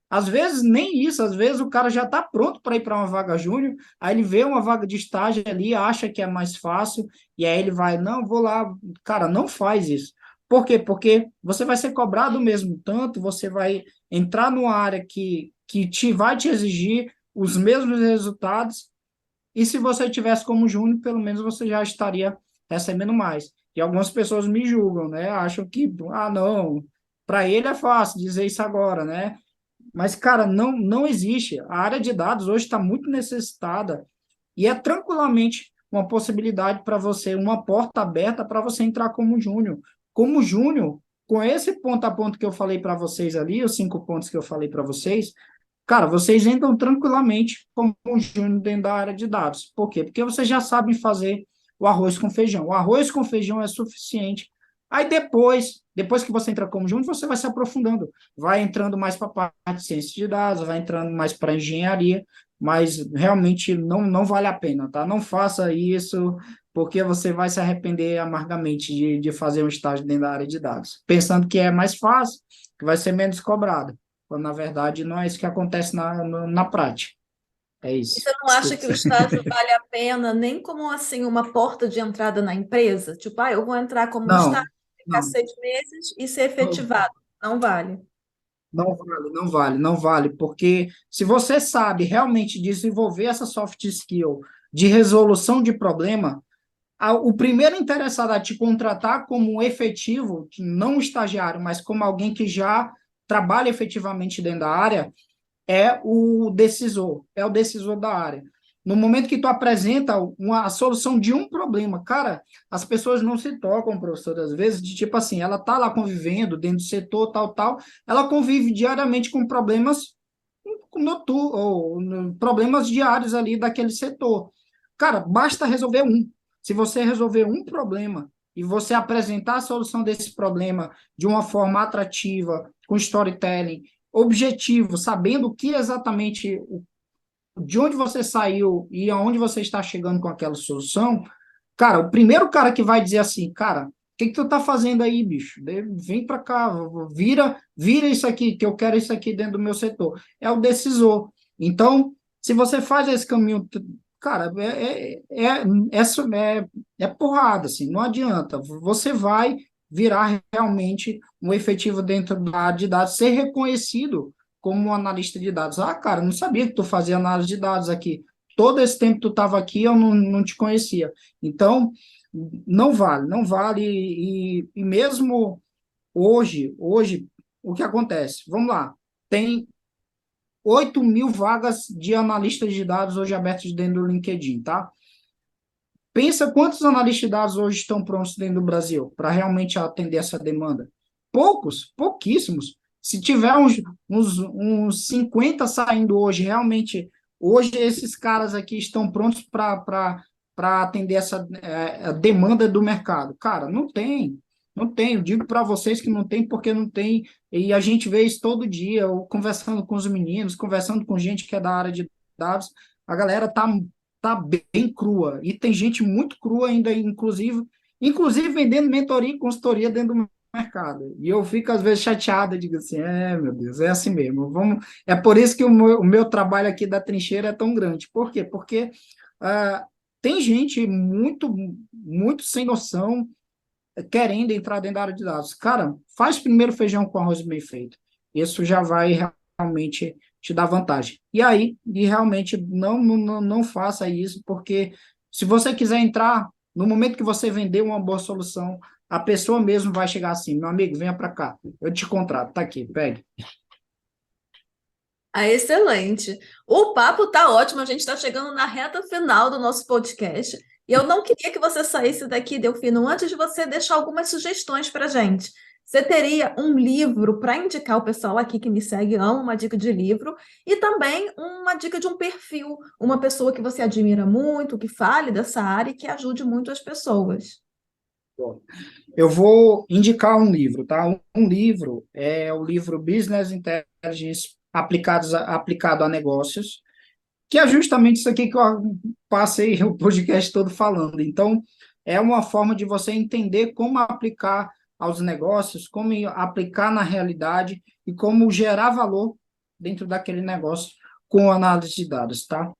Às vezes, nem isso, às vezes o cara já está pronto para ir para uma vaga júnior, aí ele vê uma vaga de estágio ali, acha que é mais fácil, e aí ele vai, não, vou lá. Cara, não faz isso. Por quê? Porque você vai ser cobrado mesmo tanto, você vai entrar numa área que vai te exigir os mesmos resultados, e se você tivesse como júnior, pelo menos você já estaria recebendo mais. E algumas pessoas me julgam, né? Acham que, não, para ele é fácil dizer isso agora, né? Mas, cara, não existe. A área de dados hoje está muito necessitada e é tranquilamente uma possibilidade para você, uma porta aberta para você entrar como júnior. Como júnior, com esse ponto a ponto que eu falei para vocês ali, os 5 pontos que eu falei para vocês, cara, vocês entram tranquilamente como júnior dentro da área de dados. Por quê? Porque vocês já sabem fazer o arroz com feijão. O arroz com feijão é suficiente. Aí depois que você entra como júnior, você vai se aprofundando, vai entrando mais para a parte de ciência de dados, vai entrando mais para engenharia, mas realmente não vale a pena, tá? Não faça isso, porque você vai se arrepender amargamente de fazer um estágio dentro da área de dados, pensando que é mais fácil, que vai ser menos cobrado, quando na verdade não é isso que acontece na prática. É E isso. você não acha Desculpa. que o estágio vale a pena nem como assim uma porta de entrada na empresa? Tipo, eu vou entrar como Não, estágio, ficar não. 6 meses e ser efetivado. Não vale. Não vale, não vale, não vale, porque se você sabe realmente desenvolver essa soft skill de resolução de problema, o primeiro interessado a te contratar como um efetivo, não um estagiário, mas como alguém que já trabalha efetivamente dentro da área, é o decisor da área. No momento que tu apresenta a solução de um problema, cara, as pessoas não se tocam, professor, às vezes, de tipo assim, ela tá lá convivendo dentro do setor, tal, ela convive diariamente com problemas problemas diários ali daquele setor. Cara, basta resolver um. Se você resolver um problema e você apresentar a solução desse problema de uma forma atrativa, com storytelling, objetivo, sabendo o que exatamente, de onde você saiu e aonde você está chegando com aquela solução, cara, o primeiro cara que vai dizer assim, cara, o que tu tá fazendo aí, bicho? Vem para cá, vira isso aqui, que eu quero isso aqui dentro do meu setor. É o decisor. Então, se você faz esse caminho, cara, é porrada, assim, não adianta. Você vai virar realmente um efetivo dentro da área de dados, ser reconhecido como um analista de dados. Cara, não sabia que tu fazia análise de dados aqui. Todo esse tempo que tu estava aqui, eu não te conhecia. Então, não vale, e mesmo hoje, o que acontece? Vamos lá, tem 8 mil vagas de analistas de dados hoje abertas dentro do LinkedIn, tá? Pensa quantos analistas de dados hoje estão prontos dentro do Brasil para realmente atender essa demanda. Poucos, pouquíssimos. Se tiver uns 50 saindo hoje, realmente, hoje esses caras aqui estão prontos para atender essa demanda do mercado. Cara, não tem. Eu digo para vocês que não tem porque não tem, e a gente vê isso todo dia, eu conversando com os meninos, conversando com gente que é da área de dados, a galera tá bem crua. E tem gente muito crua ainda, inclusive vendendo mentoria e consultoria dentro do mercado. E eu fico, às vezes, chateado, digo assim, meu Deus, é assim mesmo. Vamos... É por isso que o meu trabalho aqui da trincheira é tão grande. Por quê? Porque ah, tem gente muito sem noção querendo entrar dentro da área de dados. Cara, faz primeiro feijão com arroz bem feito. Isso já vai realmente te dar vantagem. E realmente não faça isso, porque se você quiser entrar, no momento que você vender uma boa solução, a pessoa mesmo vai chegar assim, meu amigo, venha para cá, eu te contrato, tá aqui, pegue. Ah, excelente. O papo tá ótimo, a gente está chegando na reta final do nosso podcast. E eu não queria que você saísse daqui, Delfino, antes de você deixar algumas sugestões para gente. Você teria um livro para indicar o pessoal aqui que me segue, ama uma dica de livro, e também uma dica de um perfil, uma pessoa que você admira muito, que fale dessa área e que ajude muito as pessoas. Bom, eu vou indicar um livro, tá? Um livro é o livro Business Intelligence aplicado a negócios, que é justamente isso aqui que eu passei o podcast todo falando. Então, é uma forma de você entender como aplicar aos negócios, como aplicar na realidade e como gerar valor dentro daquele negócio com análise de dados, tá?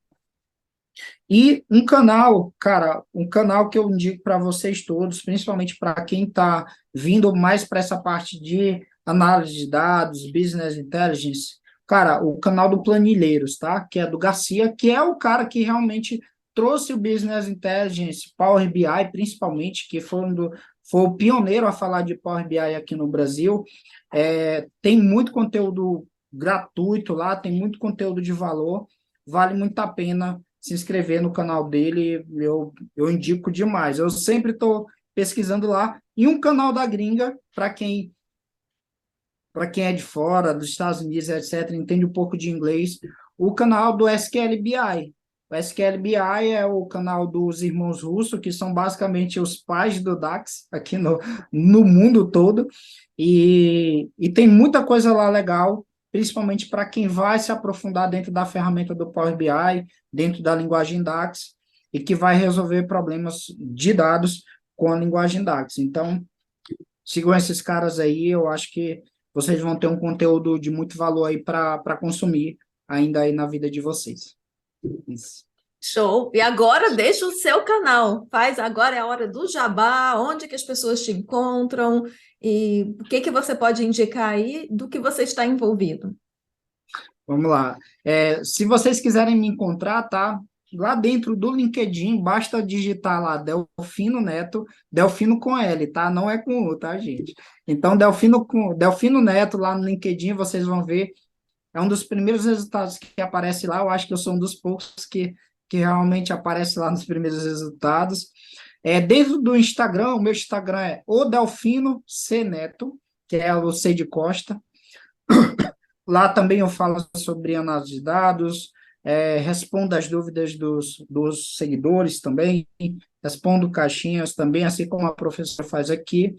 E um canal, cara, um canal que eu indico para vocês todos, principalmente para quem está vindo mais para essa parte de análise de dados, business intelligence, cara, o canal do Planilheiros, tá? Que é do Garcia, que é o cara que realmente trouxe o business intelligence, Power BI, principalmente, que foi o pioneiro a falar de Power BI aqui no Brasil. Tem muito conteúdo gratuito lá, tem muito conteúdo de valor, vale muito a pena se inscrever no canal dele, eu indico demais. Eu sempre estou pesquisando lá. E um canal da gringa, para quem é de fora, dos Estados Unidos, etc., entende um pouco de inglês, o canal do SQL BI. O SQL BI é o canal dos irmãos Russo, que são basicamente os pais do DAX aqui no mundo todo. E tem muita coisa lá legal, principalmente para quem vai se aprofundar dentro da ferramenta do Power BI, dentro da linguagem DAX, e que vai resolver problemas de dados com a linguagem DAX. Então, sigam esses caras aí, eu acho que vocês vão ter um conteúdo de muito valor aí para consumir ainda aí na vida de vocês. Isso. Show! E agora deixa o seu canal. Faz agora é a hora do jabá, onde que as pessoas te encontram e o que que você pode indicar aí do que você está envolvido. Vamos lá. Se vocês quiserem me encontrar, tá? Lá dentro do LinkedIn, basta digitar lá Delfino Neto, Delfino com L, tá? Não é com U, tá, gente? Então, Delfino Neto lá no LinkedIn, vocês vão ver. É um dos primeiros resultados que aparece lá. Eu acho que eu sou um dos poucos que realmente aparece lá nos primeiros resultados. Dentro do Instagram, o meu Instagram é o Delfino C Neto, que é o C de Costa. Lá também eu falo sobre análise de dados, respondo as dúvidas dos seguidores também, respondo caixinhas também, assim como a professora faz aqui.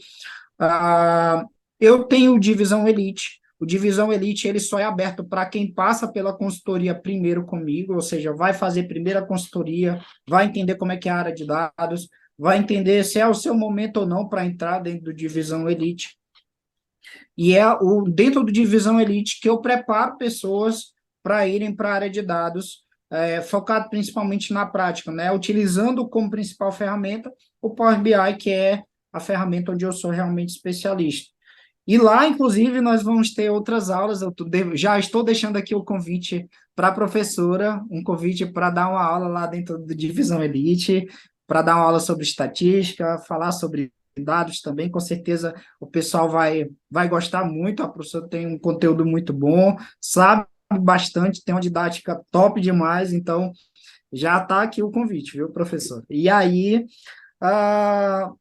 Ah, eu tenho o Divisão Elite. O Divisão Elite ele só é aberto para quem passa pela consultoria primeiro comigo, ou seja, vai fazer primeiro a consultoria, vai entender como é que é a área de dados, vai entender se é o seu momento ou não para entrar dentro do Divisão Elite. E é dentro do Divisão Elite que eu preparo pessoas para irem para a área de dados, focado principalmente na prática, né? Utilizando como principal ferramenta o Power BI, que é a ferramenta onde eu sou realmente especialista. E lá, inclusive, nós vamos ter outras aulas. Já estou deixando aqui o convite para a professora, um convite para dar uma aula lá dentro do Divisão Elite, para dar uma aula sobre estatística, falar sobre dados também. Com certeza o pessoal vai gostar muito. A professora tem um conteúdo muito bom, sabe bastante, tem uma didática top demais. Então, já está aqui o convite, viu, professor? E aí. Ah,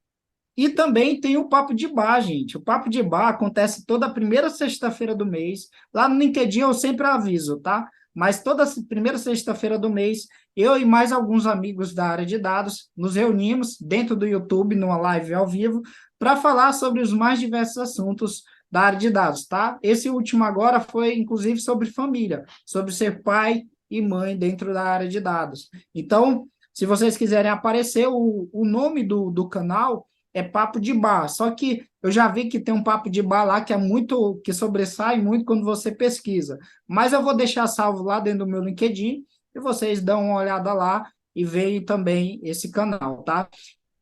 e também tem o Papo de Bar, gente. O Papo de Bar acontece toda primeira sexta-feira do mês. Lá no LinkedIn eu sempre aviso, tá? Mas toda primeira sexta-feira do mês, eu e mais alguns amigos da área de dados nos reunimos dentro do YouTube, numa live ao vivo, para falar sobre os mais diversos assuntos da área de dados, tá? Esse último agora foi, inclusive, sobre família, sobre ser pai e mãe dentro da área de dados. Então, se vocês quiserem aparecer, o nome do canal é papo de bar. Só que eu já vi que tem um papo de bar lá que é muito, que sobressai muito quando você pesquisa. Mas eu vou deixar salvo lá dentro do meu LinkedIn e vocês dão uma olhada lá e veem também esse canal, tá?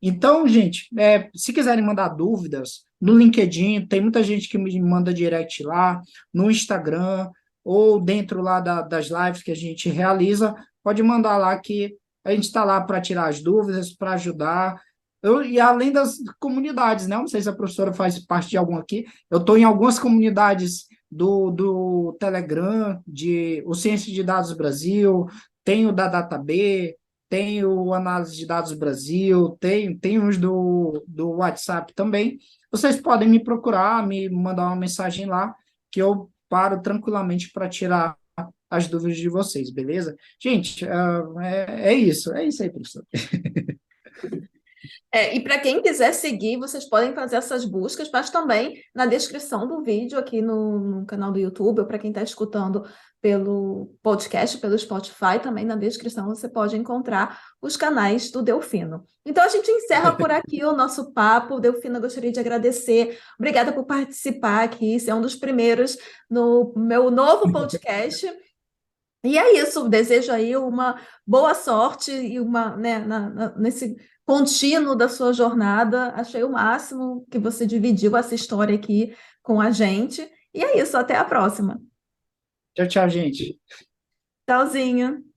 Então, gente, se quiserem mandar dúvidas, no LinkedIn, tem muita gente que me manda direct lá, no Instagram, ou dentro lá das lives que a gente realiza, pode mandar lá que a gente está lá para tirar as dúvidas, para ajudar. E além das comunidades, né? Não sei se a professora faz parte de alguma aqui, eu estou em algumas comunidades do Telegram, o Ciência de Dados Brasil, tenho da DataB, tem o Análise de Dados Brasil, tem os do WhatsApp também. Vocês podem me procurar, me mandar uma mensagem lá, que eu paro tranquilamente para tirar as dúvidas de vocês, beleza? Gente, é isso aí, professor. E para quem quiser seguir, vocês podem fazer essas buscas, mas também na descrição do vídeo aqui no canal do YouTube, ou para quem está escutando pelo podcast, pelo Spotify, também na descrição você pode encontrar os canais do Delfino. Então a gente encerra por aqui o nosso papo. Delfino, eu gostaria de agradecer. Obrigada por participar aqui, ser um dos primeiros no meu novo podcast. E é isso, desejo aí uma boa sorte e uma, né, nesse contínuo da sua jornada. Achei o máximo que você dividiu essa história aqui com a gente. E é isso, até a próxima. Tchau, tchau, gente. Tchauzinho.